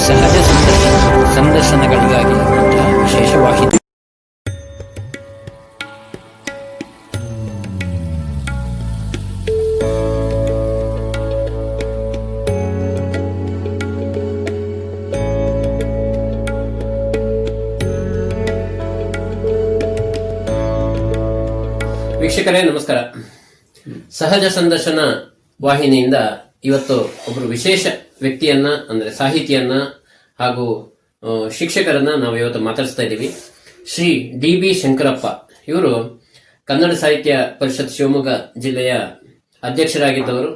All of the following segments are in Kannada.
ಸಹಜ ಸಂದರ್ಶನಗಳಿಗಾಗಿ ವಿಶೇಷ ವಾಹಿನಿ. ವೀಕ್ಷಕರೇ ನಮಸ್ಕಾರ. ಸಹಜ ಸಂದರ್ಶನ ವಾಹಿನಿಯಿಂದ ಇವತ್ತು ಒಬ್ಬರು ವಿಶೇಷ ವ್ಯಕ್ತಿಯನ್ನ ಅಂದ್ರೆ ಸಾಹಿತಿಯನ್ನ ಹಾಗೂ ಶಿಕ್ಷಕರನ್ನ ನಾವು ಇವತ್ತು ಮಾತಾಡಿಸ್ತಾ ಇದ್ದೀವಿ. ಶ್ರೀ ಡಿ.ಬಿ. ಶಂಕರಪ್ಪ ಇವರು ಕನ್ನಡ ಸಾಹಿತ್ಯ ಪರಿಷತ್ ಶಿವಮೊಗ್ಗ ಜಿಲ್ಲೆಯ ಅಧ್ಯಕ್ಷರಾಗಿದ್ದವರು.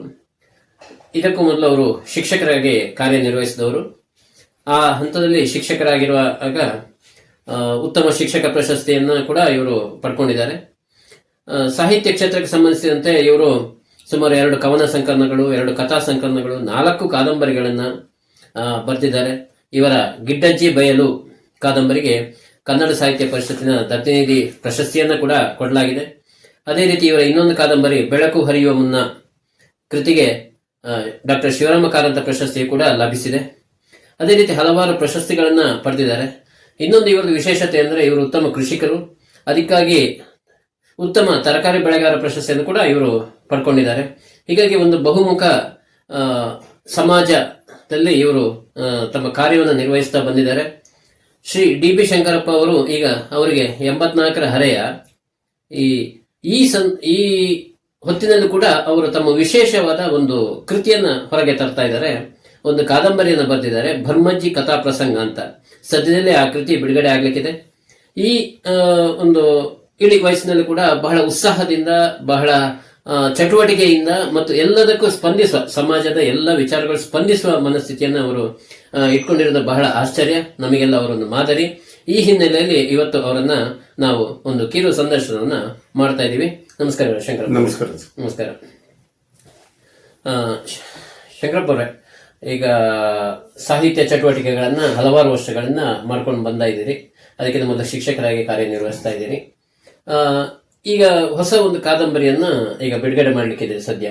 ಇದಕ್ಕೂ ಮೊದಲು ಅವರು ಶಿಕ್ಷಕರಾಗಿ ಕಾರ್ಯನಿರ್ವಹಿಸಿದವರು. ಆ ಹಂತದಲ್ಲಿ ಶಿಕ್ಷಕರಾಗಿರುವಾಗ ಉತ್ತಮ ಶಿಕ್ಷಕ ಪ್ರಶಸ್ತಿಯನ್ನ ಕೂಡ ಇವರು ಪಡ್ಕೊಂಡಿದ್ದಾರೆ. ಸಾಹಿತ್ಯ ಕ್ಷೇತ್ರಕ್ಕೆ ಸಂಬಂಧಿಸಿದಂತೆ ಇವರು ಸುಮಾರು 2 ಕವನ ಸಂಕಲನಗಳು, 2 ಕಥಾ ಸಂಕಲನಗಳು, 4 ಕಾದಂಬರಿಗಳನ್ನ ಬರೆದಿದ್ದಾರೆ. ಇವರ ಗಿಡ್ಡಜ್ಜಿ ಬಯಲು ಕಾದಂಬರಿಗೆ ಕನ್ನಡ ಸಾಹಿತ್ಯ ಪರಿಷತ್ತಿನ ದತ್ತಿನಿಧಿ ಪ್ರಶಸ್ತಿಯನ್ನ ಕೂಡ ಕೊಡಲಾಗಿದೆ. ಅದೇ ರೀತಿ ಇವರ ಇನ್ನೊಂದು ಕಾದಂಬರಿ ಬೆಳಕು ಹರಿಯುವ ಮುನ್ನ ಕೃತಿಗೆ ಡಾಕ್ಟರ್ ಶಿವರಾಮ ಕಾರಂತ ಪ್ರಶಸ್ತಿ ಕೂಡ ಲಭಿಸಿದೆ. ಅದೇ ರೀತಿ ಹಲವಾರು ಪ್ರಶಸ್ತಿಗಳನ್ನ ಪಡೆದಿದ್ದಾರೆ. ಇನ್ನೊಂದು ಇವರದ್ದು ವಿಶೇಷತೆ ಅಂದ್ರೆ ಇವರು ಉತ್ತಮ ಕೃಷಿಕರು. ಅದಕ್ಕಾಗಿ ಉತ್ತಮ ತರಕಾರಿ ಬೆಳೆಗಾರ ಪ್ರಶಸ್ತಿಯನ್ನು ಕೂಡ ಇವರು ಪಡ್ಕೊಂಡಿದ್ದಾರೆ. ಹೀಗಾಗಿ ಒಂದು ಬಹುಮುಖ ಸಮಾಜದಲ್ಲಿ ಇವರು ತಮ್ಮ ಕಾರ್ಯವನ್ನು ನಿರ್ವಹಿಸ್ತಾ ಬಂದಿದ್ದಾರೆ. ಶ್ರೀ ಡಿ.ಬಿ. ಶಂಕರಪ್ಪ ಅವರು ಈಗ ಅವರಿಗೆ 84ರ ಹರೆಯ. ಈ ಹೊತ್ತಿನಲ್ಲೂ ಕೂಡ ಅವರು ತಮ್ಮ ವಿಶೇಷವಾದ ಒಂದು ಕೃತಿಯನ್ನ ಹೊರಗೆ ತರ್ತಾ ಇದ್ದಾರೆ. ಒಂದು ಕಾದಂಬರಿಯನ್ನು ಬರೆದಿದ್ದಾರೆ, ಭರ್ಮಜ್ಜಿ ಕಥಾ ಪ್ರಸಂಗ ಅಂತ. ಸದ್ಯದಲ್ಲೇ ಆ ಕೃತಿ ಬಿಡುಗಡೆ ಆಗ್ಲಿಕ್ಕಿದೆ. ಈ ಒಂದು ಇಳಿ ವಯಸ್ಸಿನಲ್ಲಿ ಕೂಡ ಬಹಳ ಉತ್ಸಾಹದಿಂದ, ಬಹಳ ಚಟುವಟಿಕೆಯಿಂದ ಮತ್ತು ಎಲ್ಲದಕ್ಕೂ ಸ್ಪಂದಿಸುವ, ಸಮಾಜದ ಎಲ್ಲ ವಿಚಾರಗಳು ಸ್ಪಂದಿಸುವ ಮನಸ್ಥಿತಿಯನ್ನು ಅವರು ಇಟ್ಕೊಂಡಿರೋದು ಬಹಳ ಆಶ್ಚರ್ಯ. ನಮಗೆಲ್ಲ ಅವರೊಂದು ಮಾದರಿ. ಈ ಹಿನ್ನೆಲೆಯಲ್ಲಿ ಇವತ್ತು ಅವರನ್ನ ನಾವು ಒಂದು ಕಿರು ಸಂದರ್ಶನವನ್ನ ಮಾಡ್ತಾ ಇದ್ದೀವಿ. ನಮಸ್ಕಾರ ಶಂಕರಪ್ಪ. ನಮಸ್ಕಾರ. ಶಂಕರಪ್ಪ ಅವರೇ, ಈಗ ಸಾಹಿತ್ಯ ಚಟುವಟಿಕೆಗಳನ್ನ ಹಲವಾರು ವರ್ಷಗಳನ್ನ ಮಾಡ್ಕೊಂಡು ಬಂದ ಇದ್ದೀರಿ. ಅದಕ್ಕಿಂತ ಮೊದಲು ಶಿಕ್ಷಕರಾಗಿ ಕಾರ್ಯನಿರ್ವಹಿಸ್ತಾ ಇದ್ದೀರಿ. ಈಗ ಹೊಸ ಒಂದು ಕಾದಂಬರಿಯನ್ನ ಈಗ ಬಿಡುಗಡೆ ಮಾಡ್ಲಿಕ್ಕಿದೆ. ಸದ್ಯ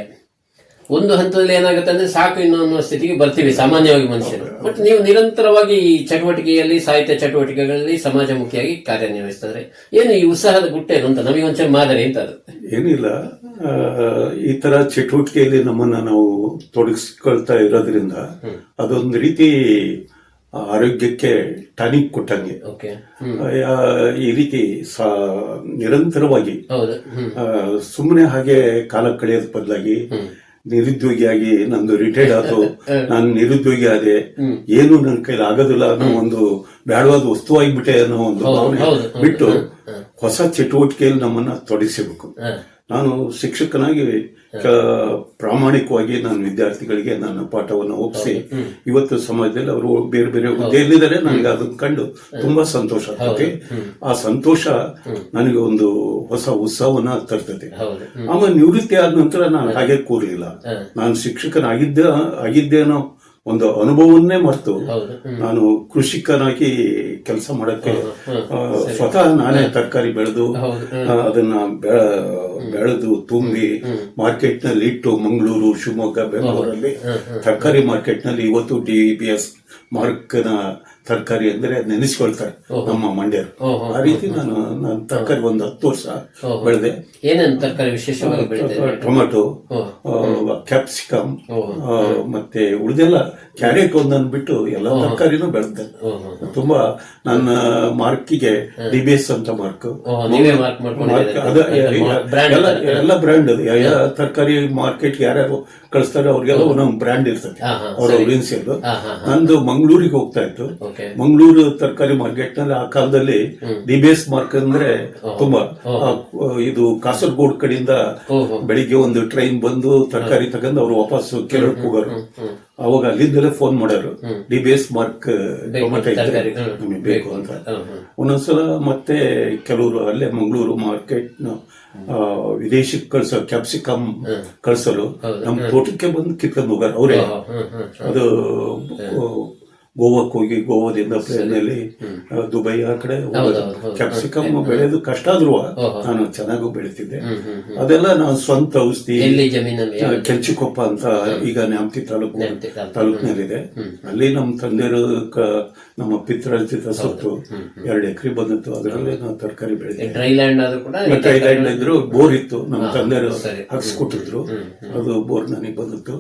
ಒಂದು ಹಂತದಲ್ಲಿ ಏನಾಗುತ್ತೆ ಅಂದ್ರೆ ಸಾಕು ಇನ್ನೂ ಅನ್ನೋ ಸ್ಥಿತಿಗೆ ಬರ್ತೀವಿ ಸಾಮಾನ್ಯವಾಗಿ ಮನುಷ್ಯರು. ಬಟ್ ನೀವು ನಿರಂತರವಾಗಿ ಈ ಚಟುವಟಿಕೆಯಲ್ಲಿ, ಸಾಹಿತ್ಯ ಚಟುವಟಿಕೆಗಳಲ್ಲಿ ಸಮಾಜಮುಖಿಯಾಗಿ ಕಾರ್ಯನಿರ್ವಹಿಸ್ತಾರೆ. ಏನು ಈ ಉತ್ಸಾಹದ ಗುಟ್ಟೇನು ಅಂತ ನಮಗೆ ಒಂಚೂರು ಮಾದರಿ ಅಂತ? ಅದು ಏನಿಲ್ಲ, ಈ ತರ ಚಟುವಟಿಕೆಯಲ್ಲಿ ನಮ್ಮನ್ನ ನಾವು ತೊಡಗಿಸ್ಕೊಳ್ತಾ ಇರೋದ್ರಿಂದ ಅದೊಂದು ರೀತಿ ಆರೋಗ್ಯಕ್ಕೆ ಟಾನಿಕ್ ಕೊಟ್ಟಂಗೆ. ಈ ರೀತಿ ನಿರಂತರವಾಗಿ ಸುಮ್ಮನೆ ಹಾಗೆ ಕಾಲ ಕಳೆಯೋದ್ ಬದಲಾಗಿ ನಿರುದ್ಯೋಗಿಯಾಗಿ, ನಂದು ರಿಟೈರ್ಡ್ ಆಯ್ತು, ನಾನು ನಿರುದ್ಯೋಗಿ ಆದೆ, ಏನು ನನ್ನ ಕೈಲಿ ಆಗೋದಿಲ್ಲ ಅನ್ನೋ ಒಂದು ಬೇಡವಾದ ವಸ್ತುವಾಗಿಬಿಟ್ಟೆ ಅನ್ನೋ ಒಂದು ಭಾವನೆ ಬಿಟ್ಟು ಹೊಸ ಚಟುವಟಿಕೆಯಲ್ಲಿ ನಮ್ಮನ್ನ ತೊಡಗಿಸಬೇಕು. ನಾನು ಶಿಕ್ಷಕನಾಗಿ ಪ್ರಾಮಾಣಿಕವಾಗಿ ನಾನು ವಿದ್ಯಾರ್ಥಿಗಳಿಗೆ ನನ್ನ ಪಾಠವನ್ನು ಒಪ್ಪಿಸಿ ಇವತ್ತು ಸಮಾಜದಲ್ಲಿ ಅವರು ಬೇರೆ ಬೇರೆ ಹುದ್ದೆಯಲ್ಲಿದ್ದಾರೆ. ನನಗೆ ಅದನ್ನು ಕಂಡು ತುಂಬಾ ಸಂತೋಷ ಆಗ್ತದೆ. ಆ ಸಂತೋಷ ನನಗೆ ಒಂದು ಹೊಸ ಉತ್ಸಾಹವನ್ನ ತರ್ತದೆ. ಆಮೇಲೆ ನಿವೃತ್ತಿ ಆದ ನಂತರ ನಾನು ಹಾಗೆ ಕೂರಲಿಲ್ಲ. ನಾನು ಆಗಿದ್ದೇನೋ ಒಂದು ಅನುಭವವನ್ನೇ ಮರೆತು ನಾನು ಕೃಷಿಕನಾಗಿ ಕೆಲಸ ಮಾಡಕ್ಕೆ ಸ್ವತಃ ನಾನೇ ತರಕಾರಿ ಬೆಳೆದು ಅದನ್ನ ಬೆಳೆದು ತುಂಬಿ ಮಾರ್ಕೆಟ್ ನಲ್ಲಿ ಇಟ್ಟು ಮಂಗಳೂರು, ಶಿವಮೊಗ್ಗ, ಬೆಂಗಳೂರಲ್ಲಿ ತರಕಾರಿ ಮಾರ್ಕೆಟ್ ನಲ್ಲಿ ಇವತ್ತು DBS ಮಾರ್ಕ್ ನ ತರಕಾರಿ ಅಂದ್ರೆ ನೆನೆಸ್ಕೊಳ್ತಾರೆ ನಮ್ಮ ಮಂಡ್ಯರು. ಆ ರೀತಿ ನಾನು ತರಕಾರಿ ಒಂದು 10 ವರ್ಷ ಬೆಳೆದೆ. ಏನೇನು ತರಕಾರಿ ವಿಶೇಷವಾಗಿ ಬೆಳೆದೆ? ಟೊಮೆಟೊ, ಕ್ಯಾಪ್ಸಿಕಮ್, ಮತ್ತೆ ಉಳಿದೆಲ್ಲ ಕ್ಯಾರೆಟ್ ಒಂದನ್ನು ಬಿಟ್ಟು ಎಲ್ಲ ತರಕಾರಿನೂ ಬೆಳೆದೆ. ತುಂಬಾ ನನ್ನ ಮಾರ್ಕಿಗೆ DBS ಅಂತ ಮಾರ್ಕ್, ಎಲ್ಲ ಬ್ರ್ಯಾಂಡ್. ತರಕಾರಿ ಮಾರ್ಕೆಟ್ ಯಾರ್ಯಾರು ಕಳಿಸ್ತಾರೆ ಅವ್ರಿಗೆಲ್ಲ ಒಂದೊಂದು ಬ್ರ್ಯಾಂಡ್ ಇರ್ತದೆ, ಅವ್ರ ಇನ್ಸಿಯಲ್. ನಂದು ಮಂಗಳೂರಿಗೆ ಹೋಗ್ತಾ ಇತ್ತು. ಮಂಗಳೂರು ತರಕಾರಿ ಮಾರ್ಕೆಟ್ ನಲ್ಲಿ ಆ ಕಾಲದಲ್ಲಿ DBS ಮಾರ್ಕ್ ಅಂದ್ರೆ ತುಂಬಾ, ಇದು ಕಾಸರಗೋಡು ಕಡೆಯಿಂದ ಬೆಳಿಗ್ಗೆ ಒಂದು ಟ್ರೈನ್ ಬಂದು ತರಕಾರಿ ತಗೊಂಡು ಅವ್ರು ವಾಪಸ್ ಕೇರಳಕ್ಕೆ ಹೋಗೋರು. ಅವಾಗ ಅಲ್ಲಿಂದಲೇ ಫೋನ್ ಮಾಡೋರು, DBS ಮಾರ್ಕ್ ಟೊಮೆಟೊ ಇದ್ರೆ ನಮಗೆ ಬೇಕು ಅಂತ. ಒಂದೊಂದ್ಸಲ ಮತ್ತೆ ಕೆಲವರು ಅಲ್ಲೇ ಮಂಗಳೂರು ಮಾರ್ಕೆಟ್ ವಿದೇಶಕ್ಕೆ ಕಳ್ಸೋ ಕ್ಯಾಪ್ಸಿಕಮ್ ಕಳ್ಸೋರು ನಮ್ಮ ತೋಟಕ್ಕೆ ಬಂದು ಕಿತ್ಕೊಂಡು ಹೋಗಾರ ಅವರೇ. ಅದು ಗೋವಾಕ್ಕೆ ಹೋಗಿ ಗೋವಾದಿಂದ ಪ್ಲೇನಲ್ಲಿ ದುಬೈ ಆ ಕಡೆ ಕ್ಯಾಪ್ಸಿಕಮ್ ಬೆಳೆಯೋದು ಕಷ್ಟ ಆದ್ರೂ ನಾನು ಚೆನ್ನಾಗೂ ಬೆಳಿತಿದ್ದೆ. ಅದೆಲ್ಲ ನಾನು ಸ್ವಂತ ಔಷಧಿ ಕೆಂಚಿಕೊಪ್ಪ ಅಂತ ಈಗ ನ್ಯಾಮತಿ ತಾಲೂಕಿನಲ್ಲಿದೆ. ಅಲ್ಲಿ ನಮ್ಮ ತಂದೆಯರು ನಮ್ಮ ಪಿತೃರ್ಜಿತ ಸೊತ್ತು 2 ಎಕರೆ ಬಂದಿತ್ತು. ಅದರಲ್ಲೇ ನಾವು ತರಕಾರಿ ಬೆಳೆದಿದ್ದೆ. ಡ್ರೈ ಲ್ಯಾಂಡ್ ಇದ್ರು, ಬೋರ್ ಇತ್ತು, ನಮ್ಮ ತಂದೆಯರು ಹಾಕ್ಸ್ಕೊಟ್ಟಿದ್ರು. ಅದು ಬೋರ್ ನನಗೆ ಬಂದಿತ್ತು.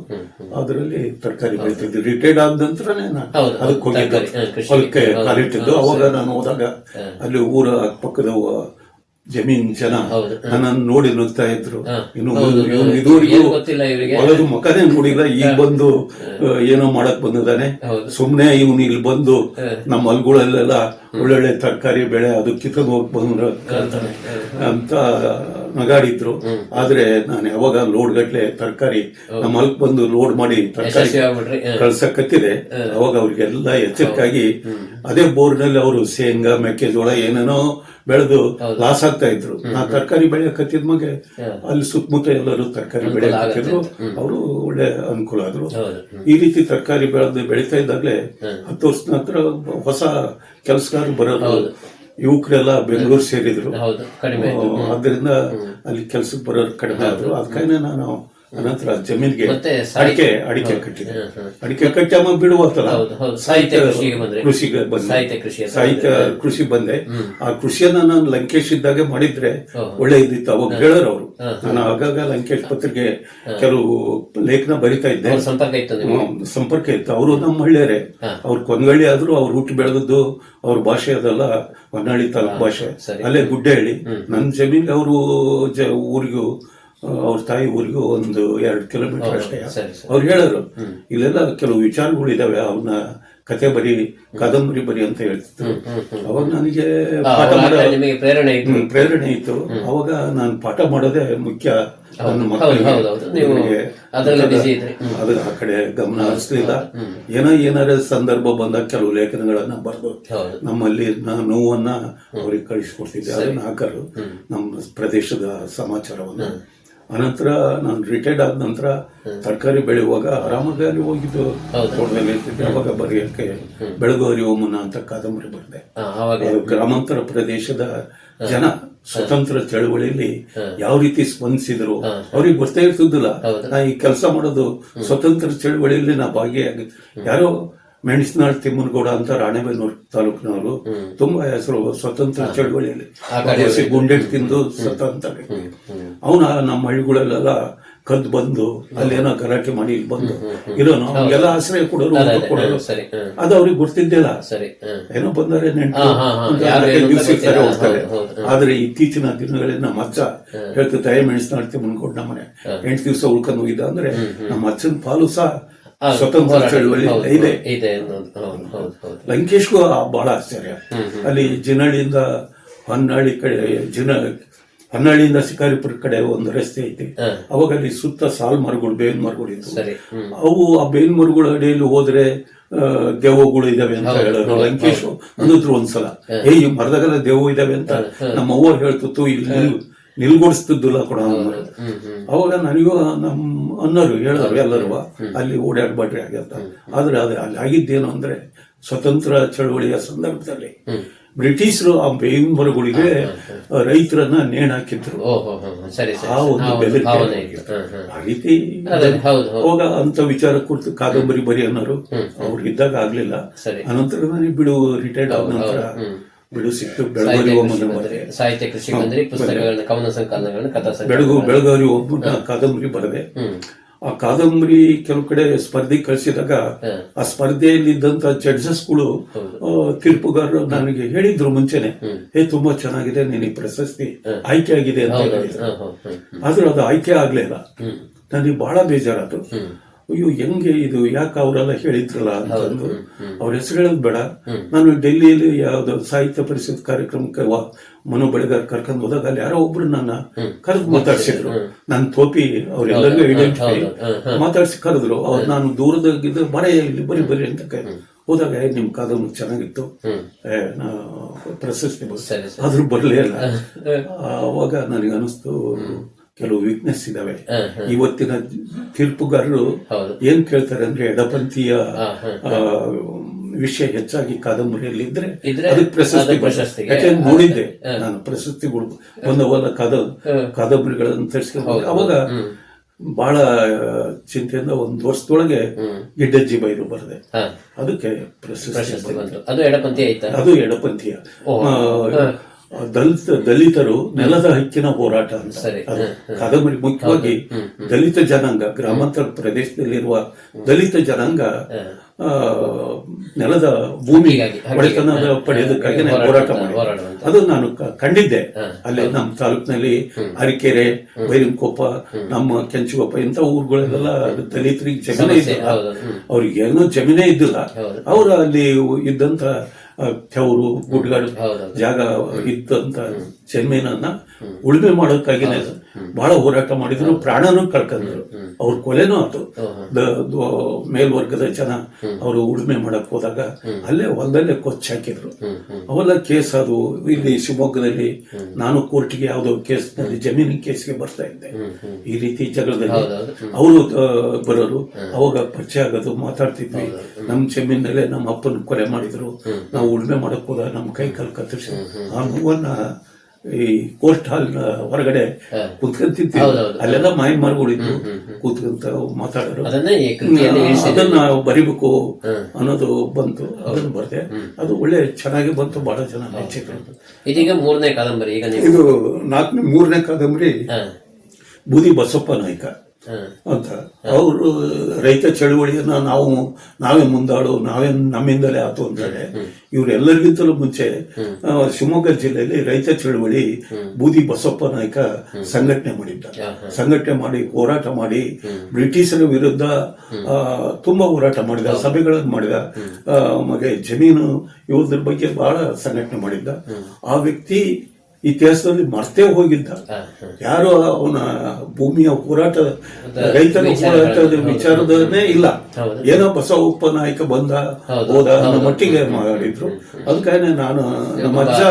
ಅದರಲ್ಲಿ ತರಕಾರಿ ಬೆಳಿತಿದ್ದೆ. ರಿಟೈರ್ಡ್ ಆದ ನಂತರನೇ ಅದಕ್ಕೆ ಹೋಗಿದ್ದು, ಹೊಲಕ್ಕೆ ಕಾಲಿಟ್ಟಿದ್ದು. ಅವಾಗ ನಾನು ಹೋದಾಗ ಅಲ್ಲಿ ಊರ ಅಕ್ಕಪಕ್ಕದ ಜಮೀನ್ ಜನ ನನ್ನನ್ನು ನೋಡಿ ನಗ್ತಾ ಇದ್ರು. ಇನ್ನು ಇದುವರೆಗೂ ಹೊಲದ ಮುಖನೇ ನೋಡಿಲ್ಲ, ಈಗ ಬಂದು ಏನೋ ಮಾಡಕ್ ಬಂದಿದ್ದಾನೆ, ಸುಮ್ನೆ ಇವನು ಇಲ್ಲಿ ಬಂದು ನಮ್ಮ ಹೊಲಗಳಲ್ಲೆಲ್ಲ ಒಳ್ಳೊಳ್ಳೆ ತರಕಾರಿ ಬೆಳೆ ಅದು ಕಿತ್ತದ್ ಹೋಗಿ ಬಂದ್ರ ಅಂತ ನಗಾಡಿದ್ರು. ಆದ್ರೆ ನಾನು ಯಾವಾಗ ಲೋಡ್ ಗಟ್ಲೆ ತರಕಾರಿ ನಮ್ಮ ಹೊಲಕ್ ಬಂದು ಲೋಡ್ ಮಾಡಿ ತರಕಾರಿ ಕಳ್ಸಕತ್ತಿದೆ, ಅವಾಗ ಅವ್ರಿಗೆಲ್ಲ ಎಚ್ಚರಿಕಾಗಿ ಅದೇ ಬೋರ್ನಲ್ಲಿ ಅವರು ಶೇಂಗಾ ಮೆಕ್ಕೆಜೋಳ ಏನೇನೋ ಬೆಳೆದು ಲಾಸ್ ಆಗ್ತಾ ಇದ್ರು. ನಾ ತರಕಾರಿ ಬೆಳೆಯಕತ್ತಿದ ಮಗೆ ಅಲ್ಲಿ ಸುತ್ತಮುತ್ತ ಎಲ್ಲರೂ ತರಕಾರಿ ಬೆಳೆಯಕತ್ತಿದ್ರು. ಅವರು ಒಳ್ಳೆ ಅನುಕೂಲ ಆದ್ರು. ಈ ರೀತಿ ತರಕಾರಿ ಬೆಳೀತಾ ಇದ್ದಾಗಲೇ 10 ವರ್ಷದ ನಂತರ ಹೊಸ ಕೆಲಸಗಾರರು ಬರೋದು, ಯುವಕರೆಲ್ಲ ಬೆಂಗಳೂರು ಸೇರಿದ್ರು. ಅದರಿಂದ ಅಲ್ಲಿ ಕೆಲ್ಸಕ್ಕೆ ಬರೋರು ಕಡಿಮೆ ಆದ್ರು. ಅದಕ್ಕಾಗಿ ನಾನು ಅನಂತರ ಜಮೀನ್ಗೆ ಅಡಿಕೆ ಕಟ್ಟಿದೆ. ಅಡಿಕೆ ಕಟ್ಟಿ ಅಮ್ಮ ಬಿಡುವತ್ತಲ್ಲ, ಸಾಹಿತ್ಯ ಕೃಷಿ ಬಂದೆ. ಆ ಕೃಷಿಯನ್ನ ನಾನು ಲಂಕೇಶ್ ಇದ್ದಾಗ ಮಾಡಿದ್ರೆ ಒಳ್ಳೆ ಇದ್ದಿತ್ತು. ಅವಾಗ ಹೇಳೋರು ಅವರು. ನಾನು ಆಗಾಗ ಲಂಕೇಶ್ ಪತ್ರಿಕೆ ಕೆಲವು ಲೇಖನ ಬರಿತಾ ಇದ್ದೆ, ಸಂಪರ್ಕ ಇತ್ತು. ಅವರು ನಮ್ಮ ಹಳ್ಳಿಯರೇ, ಅವ್ರು ಕೊಂಗಳ್ಳಿ ಆದ್ರೂ ಅವ್ರು ಹುಟ್ಟು ಬೆಳೆದದ್ದು ಅವ್ರ ಭಾಷೆ ಅದಲ್ಲ, ಹೊನ್ನಾಳಿ ತಾಲೂಕು ಭಾಷೆ. ಅಲ್ಲೇ ಗುಡ್ಡಹಳ್ಳಿ. ನನ್ನ ಜಮೀನ್ಗೆ ಅವರು ಊರಿಗೂ ಅವ್ರ ತಾಯಿ ಊರಿಗೂ 1-2 ಕಿಲೋಮೀಟರ್ ಅಷ್ಟೇ. ಅವ್ರು ಹೇಳೋರು, ಇಲ್ಲೆಲ್ಲ ಕೆಲವು ವಿಚಾರಗಳು ಇದಾವೆ, ಅವನ್ನ ಕತೆ ಬರಿ, ಕಾದಂಬರಿ ಬರಿ ಅಂತ ಹೇಳ್ತಿದ್ರು. ಅವಾಗ ನನಗೆ ಪ್ರೇರಣೆ ಇತ್ತು. ಅವಾಗ ನಾನು ಪಾಠ ಮಾಡೋದೇ ಮುಖ್ಯ. ನನ್ನ ಮಕ್ಕಳಿಗೆ ಅದು ಆ ಕಡೆ ಗಮನ ಹರಿಸಲಿಲ್ಲ. ಏನಾರ ಸಂದರ್ಭ ಬಂದಾಗ ಕೆಲವು ಲೇಖನಗಳನ್ನ ಬರೆದು ನಮ್ಮಲ್ಲಿ ನೋವನ್ನ ಅವ್ರಿಗೆ ಕಳಿಸ್ಕೊಡ್ತಿದ್ದೆ. ಅದನ್ನ ಹಾಕರು ನಮ್ಮ ಪ್ರದೇಶದ ಸಮಾಚಾರವನ್ನ. ಅನಂತರ ನಾನು ರಿಟೈರ್ಡ್ ಆದ ನಂತರ ತರಕಾರಿ ಬೆಳೆಯುವಾಗ ಆರಾಮಾಗಿ ಅಲ್ಲಿ ಹೋಗಿದ್ದು ತೋಟದಲ್ಲಿ ಇರ್ತಿದ್ದೆ. ಅವಾಗ ಬರೆಯಕ್ಕೆ ಬೆಳಗಾವಿ ಓಮನ ಅಂತ ಕಾದಂಬರಿ ಬರೆದೆ. ಗ್ರಾಮಾಂತರ ಪ್ರದೇಶದ ಜನ ಸ್ವತಂತ್ರ ಚಳವಳಿಯಲ್ಲಿ ಯಾವ ರೀತಿ ಸ್ಪಂದಿಸಿದ್ರು ಅವ್ರಿಗೆ ಗೊತ್ತೇ ಇರ್ತಿದ್ದಿಲ್ಲ. ನಾ ಈ ಕೆಲಸ ಮಾಡೋದು ಸ್ವತಂತ್ರ ಚಳವಳಿಯಲ್ಲಿ ನಾ ಭಾಗಿಯಾಗಿ. ಯಾರೋ ಮೆಣಸಿನಾಳ್ ತಿಮ್ಮನಗೌಡ ಅಂತ ರಾಣೆಬೆನ್ನೂರು ತಾಲೂಕಿನವರು, ತುಂಬಾ ಹೆಸರು ಸ್ವತಂತ್ರ ಚಳವಳಿಯಲ್ಲಿ ಗುಂಡೆ ತಿಂದು ಸ್ವತಂತ್ರ. ಅವನ ನಮ್ಮ ಹಳ್ಳಿಗಳಲ್ಲೆಲ್ಲ ಕದ್ದು ಬಂದು ಅಲ್ಲೇನೋ ಗಲಾಟೆ ಮಾಡಿ ಇಲ್ಲಿ ಬಂದು ಇರೋನು, ಅವ್ರಿಗೆಲ್ಲ ಆಶ್ರಯ ಕೊಡೋರು, ಅದು ಅವ್ರಿಗೆ ಗೊತ್ತಿದ್ದಿಲ್ಲ. ಏನೋ ಬಂದರೆ ದಿವಸ ಹೋಗ್ತಾರೆ. ಆದ್ರೆ ಇತ್ತೀಚಿನ ದಿನಗಳಲ್ಲಿ ನಮ್ಮ ಅಜ್ಜ ಹೇಳ್ತಿದ್ದ, ಮೆಣಸಿನಾಳ್ ತಿಮ್ಮನಗೌಡ ನಮ್ಮನೆ 8 ದಿವಸ ಉಳ್ಕೊಂಡು ಹೋಗಿದ್ದ. ಅಂದ್ರೆ ನಮ್ಮ ಅಜ್ಜನ ಪಾಲು ಸಹ ಸ್ವತಂತ್ರ ಚಳವಳಿ ಇದೆ. ಲಂಕೇಶ್ಗೂ ಬಹಳ ಆಶ್ಚರ್ಯ. ಅಲ್ಲಿ ಜಿನಹಳ್ಳಿಯಿಂದ ಹೊನ್ನಾಳಿ ಕಡೆ, ಹೊನ್ನಾಳಿಯಿಂದ ಶಿಕಾರಿಪುರ ಕಡೆ ಒಂದು ರಸ್ತೆ ಐತಿ. ಅವಾಗ ಅಲ್ಲಿ ಸುತ್ತ ಸಾಲ್ ಮರಗಳು, ಬೇವಿನ ಮರಗಳು ಇತ್ತು. ಅವು ಆ ಬೇವಿನ ಮರಗಳ ಅಡಿಯಲ್ಲಿ ಹೋದ್ರೆ ದೆವ್ವಗಳು ಇದಾವೆ ಅಂತ ಹೇಳೋರು. ಲಂಕೇಶ್ ಅಂದಿದ್ರು ಒಂದ್ಸಲ, ಈ ಮರದಾಗೆಲ್ಲ ದೆವ್ವ ಇದಾವೆ ಅಂತ ನಮ್ಮ ಅವ್ವ ಹೇಳ್ತಿತ್ತು. ಇಲ್ಲಿ ನಿಲ್ಗೊಡಿಸ್ತಿದ್ದಿಲ್ಲ ಕೂಡ. ಅವಾಗ ನನಗೂ ನಮ್ಮ ಅನ್ನೋರು ಹೇಳೋರು ಎಲ್ಲರೂ, ಅಲ್ಲಿ ಓಡಾಡ್ಬೇಡ್ರಿ ಆಗ್ಯಂತ. ಆದ್ರೆ ಅದು ಅಲ್ಲಿ ಆಗಿದ್ದೇನು ಅಂದ್ರೆ, ಸ್ವತಂತ್ರ ಚಳವಳಿಯ ಸಂದರ್ಭದಲ್ಲಿ ಬ್ರಿಟಿಷರು ಆ ಬೇವಿನ ಮರಗಳಿಗೆ ರೈತರನ್ನ ನೇಣು ಹಾಕಿದ್ರು. ಆ ಒಂದು ಬೆದರಿಕೆ ಆ ರೀತಿ. ಅವಾಗ ಅಂತ ವಿಚಾರ ಕುರಿತು ಕಾದಂಬರಿ ಬರಿ ಅನ್ನೋರು ಅವ್ರಿಗಿದ್ದಾಗ ಆಗ್ಲಿಲ್ಲ. ಅನಂತರ ನನಗೆ ಬಿಡು, ರಿಟೈರ್ಡ್ ಆದ ನಂತರ ಬಿಡು ಸಿಕ್ತು. ಬೆಳಗಾವಿ ಸಾಹಿತ್ಯ ಕೃಷಿ ಬಂದ್ರಿ, ಪುಸ್ತಕಗಳನ್ನ, ಕವನ ಸಂಕಲನಗಳನ್ನ, ಕಥಾ ಬೆಳಗಾವಿ ಒಬ್ಬ ಕಾದಂಬರಿ ಬರದೆ. ಆ ಕಾದಂಬರಿ ಕೆಲವು ಕಡೆ ಸ್ಪರ್ಧೆ ಕಳಿಸಿದಾಗ ಆ ಸ್ಪರ್ಧೆಯಲ್ಲಿದ್ದಂತ ಜಡ್ಜಸ್ಗಳು, ತೀರ್ಪುಗಾರರು ನನಗೆ ಹೇಳಿದ್ರು ಮುಂಚೆನೆ, ತುಂಬಾ ಚೆನ್ನಾಗಿದೆ, ನಿನಗೆ ಪ್ರಶಸ್ತಿ ಆಯ್ಕೆ ಆಗಿದೆ ಅಂತ ಹೇಳಿದ್ರು. ಆದ್ರೂ ಅದು ಆಯ್ಕೆ ಆಗ್ಲಿಲ್ಲ. ನನಗೆ ಬಹಳ ಬೇಜಾರಾದ್ರು. ಅಯ್ಯೋ ಹೆಂಗೆ ಇದು, ಯಾಕೆ ಅವರೆಲ್ಲ ಹೇಳಿದ್ರಲ್ಲ ಅಂತಂದು. ಅವ್ರ ಹೆಸರು ಹೇಳೋದು ಬೇಡ. ನಾನು ಡೆಲ್ಲಿಯಲ್ಲಿ ಯಾವ್ದೋ ಸಾಹಿತ್ಯ ಪರಿಷತ್ ಕಾರ್ಯಕ್ರಮಕ್ಕೆ ಮನು ಬೆಳೆಗಾರ ಕರ್ಕೊಂಡು ಹೋದಾಗ ಅಲ್ಲಿ ಯಾರೋ ಒಬ್ರು ನನ್ನ ಕರೆದು ಮಾತಾಡ್ಸಿದ್ರು. ನನ್ನ ಟೋಪಿ ಅವ್ರೆಲ್ಲರಿಗೂ ಐಡೆಂಟಿಫೈ ಮಾತಾಡ್ಸಿ ಕರೆದ್ರು. ಅವ್ರು ನಾನು ದೂರದಾಗಿದ್ದ ಇಲ್ಲಿ ಬರೀ ಅಂತ ಹೋದಾಗ, ನಿಮ್ ಕಾದಂಬರಿ ಚೆನ್ನಾಗಿತ್ತು, ಪ್ರಶಸ್ತಿ ಆದ್ರೂ ಬರ್ಲೇ ಇಲ್ಲ. ಅವಾಗ ನನಗೆ ಅನಿಸ್ತು, ಕೆಲವು ವೀಕ್ನೆಸ್ ಇದಾವೆ. ಇವತ್ತಿನ ತೀರ್ಪುಗಾರರು ಏನ್ ಕೇಳ್ತಾರೆ ಅಂದ್ರೆ, ಎಡಪಂಥೀಯ ವಿಷಯ ಹೆಚ್ಚಾಗಿ ಕಾದಂಬರಿಯಲ್ಲಿ ಇದ್ರೆ ಇದ್ರೆ ಅದಕ್ಕೆ ಪ್ರಶಸ್ತಿ ಪ್ರಶಸ್ತಿಗೆ. ಯಾಕೆಂದ್ರೆ ನೋಡಿದ್ದೆ ನಾನು ಪ್ರಶಸ್ತಿಗಳು ಒಂದವಲ್ಲ ಕಾದಂಬರಿಗಳನ್ನು ತರಿಸ್ಕೊಂಡು ಅವಾಗ ಬಹಳ ಚಿಂತೆಯಿಂದ ಒಂದು ವರ್ಷದೊಳಗೆ ಗಿಡ್ಡಜ್ಜಿ ಬೈಲು ಬರದೆ ಅದಕ್ಕೆ ಪ್ರಶಸ್ತಿ ಬಂತು. ಅದು ಎಡಪಂಥಿ ಆಯ್ತಾ? ಅದು ಎಡಪಂಥೀಯ ದಲಿತರು ನೆಲದ ಹಕ್ಕಿನ ಹೋರಾಟ ಅಂತ ಅದು ಕಾದಂಬರಿ. ಮುಖ್ಯವಾಗಿ ದಲಿತ ಜನಾಂಗ, ಗ್ರಾಮಾಂತರ ಪ್ರದೇಶದಲ್ಲಿರುವ ದಲಿತ ಜನಾಂಗ ನೆಲದ ಭೂಮಿ ಒಡೆತನ ಪಡೆಯೋದಕ್ಕಾಗಿ ಹೋರಾಟ ಮಾಡಿ ಅದು ನಾನು ಕಂಡಿದ್ದೆ. ಅಲ್ಲೇ ನಮ್ಮ ತಾಲೂಕಿನಲ್ಲಿ ಅರಿಕೆರೆ, ಬೈರಂಕೊಪ್ಪ, ನಮ್ಮ ಕೆಂಚುಗೊಪ್ಪ ಇಂಥ ಊರುಗಳೆಲ್ಲ ದಲಿತರಿಗೆ ಜಮೀನೇ ಇದ್ದಿಲ್ಲ, ಅವ್ರಿಗೆ ಏನೋ ಜಮೀನೇ ಇದ್ದಿಲ್ಲ. ಅವರು ಅಲ್ಲಿ ಇದ್ದಂತ ಕೆವರು ಗುಡ್ಗಾಡು ಜಾಗ ಇದ್ದಂತ ಜಮೀನನ್ನ ಉಳುಮೆ ಮಾಡೋಕ್ಕಾಗಿ ಬಹಳ ಹೋರಾಟ ಮಾಡಿದ್ರು, ಪ್ರಾಣನೂ ಕಳ್ಕೊಂಡ್ರು, ಅವ್ರ ಕೊಲೆನೂ ಆಯ್ತು. ಮೇಲ್ವರ್ಗದ ಜನ ಅವರು ಉಳುಮೆ ಮಾಡಕ್ ಹೋದಾಗ ಅಲ್ಲೇ ಹೊಲದಲ್ಲೇ ಕೊಚ್ಚಾಕಿದ್ರು. ಅವೆಲ್ಲ ಕೇಸ್ ಅದು. ಇಲ್ಲಿ ಶಿವಮೊಗ್ಗದಲ್ಲಿ ನಾನು ಕೋರ್ಟ್ಗೆ ಯಾವುದೋ ಕೇಸ್ನಲ್ಲಿ ಜಮೀನಿನ ಕೇಸ್ಗೆ ಬರ್ತಾ ಇದ್ದೆ. ಈ ರೀತಿ ಜಗಳದಲ್ಲಿ ಅವರು ಬರೋರು, ಅವಾಗ ಪರಿಚಯ ಆಗೋದು, ಮಾತಾಡ್ತಿದ್ವಿ. ನಮ್ ಜಮೀನಲ್ಲೇ ನಮ್ಮ ಅಪ್ಪನ ಕೊಲೆ ಮಾಡಿದ್ರು, ನಾವು ಉಳುಮೆ ಮಾಡಕ್ ಹೋದ ನಮ್ಮ ಕೈ ಕಾಲು ಕತ್ತರಿಸಿ ಆ ನೋವನ್ನ ಈ ಕೋರ್ಟ್ ಹಾಲ್ ಹೊರಗಡೆ ಕುತ್ಕೊಂತಿದ್ವಿ. ಅಲ್ಲೆಲ್ಲ ಮಾಯಮಾರ್ಗಳಿದ್ದು ಕೂತ್ಕೊಂತ ಮಾತಾಡೋರು. ಅದನ್ನ ಬರಿಬೇಕು ಅನ್ನೋದು ಬಂತು, ಅದನ್ನ ಬರ್ದೆ. ಅದು ಒಳ್ಳೆ ಚೆನ್ನಾಗಿ ಬಂತು, ಬಹಳ ಜನ ಮೆಚ್ಚಿದ್ರು. ಇದೀಗ 3ನೇ ಕಾದಂಬರಿ. ಈಗ ಇದು 3ನೇ ಕಾದಂಬರಿ ಬೂದಿ ಬಸಪ್ಪ ನಾಯ್ಕ ಅಂತ. ಅವರು ರೈತ ಚಳುವಳಿಯನ್ನ ನಾವೇ ಮುಂದಾಡು, ನಮ್ಮಿಂದಲೇ ಆತು ಅಂತಾರೆ. ಇವರೆಲ್ಲರಿಗಿಂತಲೂ ಮುಂಚೆ ಶಿವಮೊಗ್ಗ ಜಿಲ್ಲೆಯಲ್ಲಿ ರೈತ ಚಳುವಳಿ ಬೂದಿ ಬಸಪ್ಪ ನಾಯ್ಕ ಸಂಘಟನೆ ಮಾಡಿ ಹೋರಾಟ ಮಾಡಿ ಬ್ರಿಟಿಷರ ವಿರುದ್ಧ ತುಂಬಾ ಹೋರಾಟ ಮಾಡಿದ, ಸಭೆಗಳನ್ನು ಮಾಡಿದ, ಮಗೆ ಜಮೀನು ಇವುದ್ರ ಬಗ್ಗೆ ಬಹಳ ಸಂಘಟನೆ ಮಾಡಿದ್ದ. ಆ ವ್ಯಕ್ತಿ ಇತಿಹಾಸದಲ್ಲಿ ಮರ್ತೇ ಹೋಗಿದ್ದ. ಯಾರು ಅವನ ಭೂಮಿಯ ಹೋರಾಟ, ರೈತರ ಹೋರಾಟದ ವಿಚಾರದನ್ನೇ ಇಲ್ಲ. ಏನೋ ಬಸವಪ್ಪ ನಾಯಕ ಬಂದ ಹೋದ ಅನ್ನೋ ಮಟ್ಟಿಗೆ ಮಾಡಿದ್ರು. ಅದಕ್ಕಾಗಿ ನಾನು ನಮ್ಮ ಅಜ್ಜ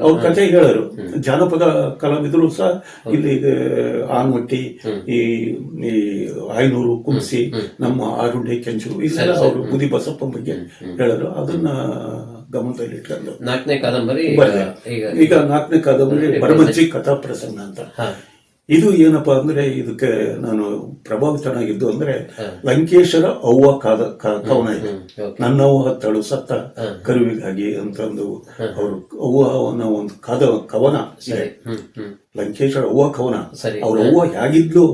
ಅವ್ರ ಕಥೆ ಹೇಳರು. ಜಾನಪದ ಕಲಾವಿದರು ಸಹ ಇಲ್ಲಿ ಆನ್ಮಟ್ಟಿ, ಈ ಆಯ್ನೂರು, ಕುಂಸಿ, ನಮ್ಮ ಆರುಂಡೆ, ಕೆಂಚು, ಇದೆಲ್ಲ ಅವರು ಬೂದಿ ಬಸಪ್ಪ ಬಗ್ಗೆ ಹೇಳರು. ಅದನ್ನ ಗಮನದಲ್ಲಿ ಇಟ್ಕೊಂಡು 4ನೇ ಕಾದಂಬರಿ. ಈಗ 4ನೇ ಕಾದಂಬರಿ ಬರಮಜ್ಜಿ ಕಥಾ ಪ್ರಸಂಗ ಅಂತ. ಇದು ಏನಪ್ಪಾ ಅಂದ್ರೆ, ಇದಕ್ಕೆ ನಾನು ಪ್ರಭಾವಿತನಾಗಿದ್ದು ಅಂದ್ರೆ ಲಂಕೇಶರ ಅವ್ವ ಕವನ ಇದು. ನನ್ನವ್ವ ತಳು ಸತ್ತ ಕರುವಿಗಾಗಿ ಅಂತಂದು ಅವರು ಅವ್ವನ ಒಂದು ಕವನ ಇದೆ. ಲಂಕೇಶರ ಅವ್ವ ಕವನ. ಅವ್ರ ಅವ್ವ ಹೇಗಿದ್ಲು,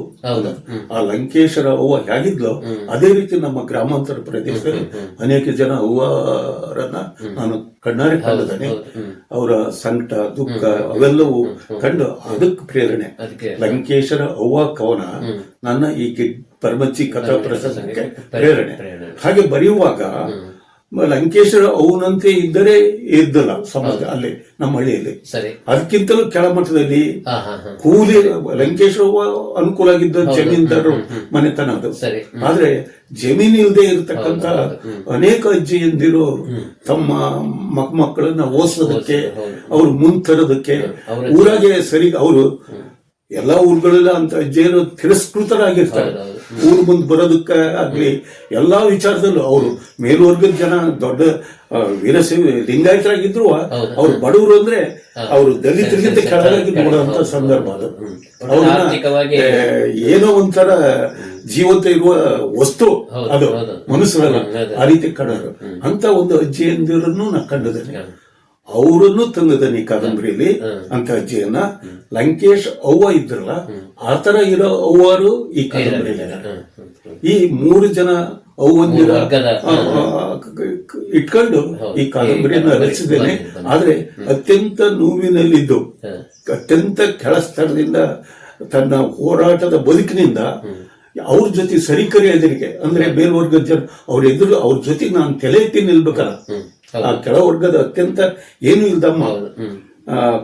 ಆ ಲಂಕೇಶರ ಅವ್ವ ಹೇಗಿದ್ಲು ಅದೇ ರೀತಿ ನಮ್ಮ ಗ್ರಾಮಾಂತರ ಪ್ರದೇಶದಲ್ಲಿ ಅನೇಕ ಜನ ಅವ್ವರನ್ನ ನಾನು ಕಣ್ಣಾರೆ ಕಂಡಿದ್ದೇನೆ. ಅವರ ಸಂಕಟ, ದುಃಖ ಅವೆಲ್ಲವೂ ಕಂಡು ಅದಕ್ಕೆ ಪ್ರೇರಣೆ. ಲಂಕೇಶರ ಅವ್ವ ಕವನ ನನ್ನ ಈ ಪರಮಜ್ಜಿ ಕಥಾ ಪ್ರಸಂಗಕ್ಕೆ ಪ್ರೇರಣೆ. ಹಾಗೆ ಬರೆಯುವಾಗ ಲಂಕೇಶ್ವರ ಅವನಂತೆ ಇದ್ದರೆ ಇದ್ದಲ್ಲ ಸಮಾಜ ಅಲ್ಲಿ ನಮ್ಮ ಹಳ್ಳಿಯಲ್ಲಿ. ಅದಕ್ಕಿಂತಲೂ ಕೆಳಮಟ್ಟದಲ್ಲಿ ಕೂಲಿ ಲಂಕೇಶ್ವರ ಅನುಕೂಲ ಆಗಿದ್ದ ಜಮೀನ್ದಾರರು ಮನೆತನ ಅದು. ಆದ್ರೆ ಜಮೀನ್ ಇಲ್ಲದೆ ಇರತಕ್ಕಂತ ಅನೇಕ ಅಜ್ಜಿಯಂದಿರು ತಮ್ಮ ಮಕ್ಕಳನ್ನ ಓದಿಸೋದಕ್ಕೆ, ಅವ್ರು ಮುಂತರೋದಕ್ಕೆ, ಊರಾಗೆ ಸರಿ ಅವರು ಎಲ್ಲಾ ಊರುಗಳೆಲ್ಲ ಅಂತ ಅಜ್ಜಿಯರು ತಿರಸ್ಕೃತರಾಗಿರ್ತಾರೆ. ಊರು ಮುಂದೆ ಬರೋದಕ್ಕೆ ಆಗ್ಲಿ ಎಲ್ಲಾ ವಿಚಾರದಲ್ಲೂ ಅವರು ಮೇಲ್ವರ್ಗದ ಜನ ದೊಡ್ಡ ವೀರಶೈವ ಲಿಂಗಾಯತರಾಗಿದ್ರು ಅವ್ರು ಬಡವರು ಅಂದ್ರೆ ಅವರು ದಲಿತರಿಗಿಂತ ಕೆಳಗಾಗಿ ನೋಡುವಂತ ಸಂದರ್ಭ ಅದು. ಅವ್ರನ್ನ ಏನೋ ಒಂಥರ ಜೀವಂತ ಇರುವ ವಸ್ತು ಅದು, ಮನುಷ್ಯರಲ್ಲ ಆ ರೀತಿ ಕಾಣೋರು. ಅಂತ ಒಂದು ಅಜ್ಜಿಯಂದಿರನ್ನು ನಾ ಕಂಡಿದ್ದೇನೆ. ಅವರನ್ನು ತಂದಿದ್ದಾನೆ ಈ ಕಾದಂಬರಿಯಲ್ಲಿ. ಅಂತ ಅಜ್ಜಿಯನ್ನ ಲಂಕೇಶ್ ಅವ್ವ ಇದ್ರಲ್ಲ ಆತರ ಇರೋ ಅವ್ವರು ಈ ಕಾದಂಬರಿಯಲ್ಲಿ. ಈ 3 ಜನ ಅವ್ವಂದಿರ ಇಟ್ಕೊಂಡು ಈ ಕಾದಂಬರಿಯನ್ನು ರಚಿಸಿದ್ದೇನೆ. ಆದ್ರೆ ಅತ್ಯಂತ ನೋವಿನಲ್ಲಿದ್ದು, ಅತ್ಯಂತ ಕೆಳ ಸ್ಥಳದಿಂದ ತನ್ನ ಹೋರಾಟದ ಬದುಕಿನಿಂದ ಅವ್ರ ಜೊತೆ ಸರಿಕರಿ ಎದುರಿಗೆ ಅಂದ್ರೆ ಮೇಲ್ವರ್ಗದ ಜನ ಅವ್ರ ಎದುರು ಅವ್ರ ಜೊತೆಗೆ ನಾನು ತಲೆ ಎತ್ತಿ ನಿಲ್ಬೇಕಲ್ಲ. ಆ ಕೆಳವರ್ಗದ ಅತ್ಯಂತ ಏನು ಇಲ್ದಮ್ಮ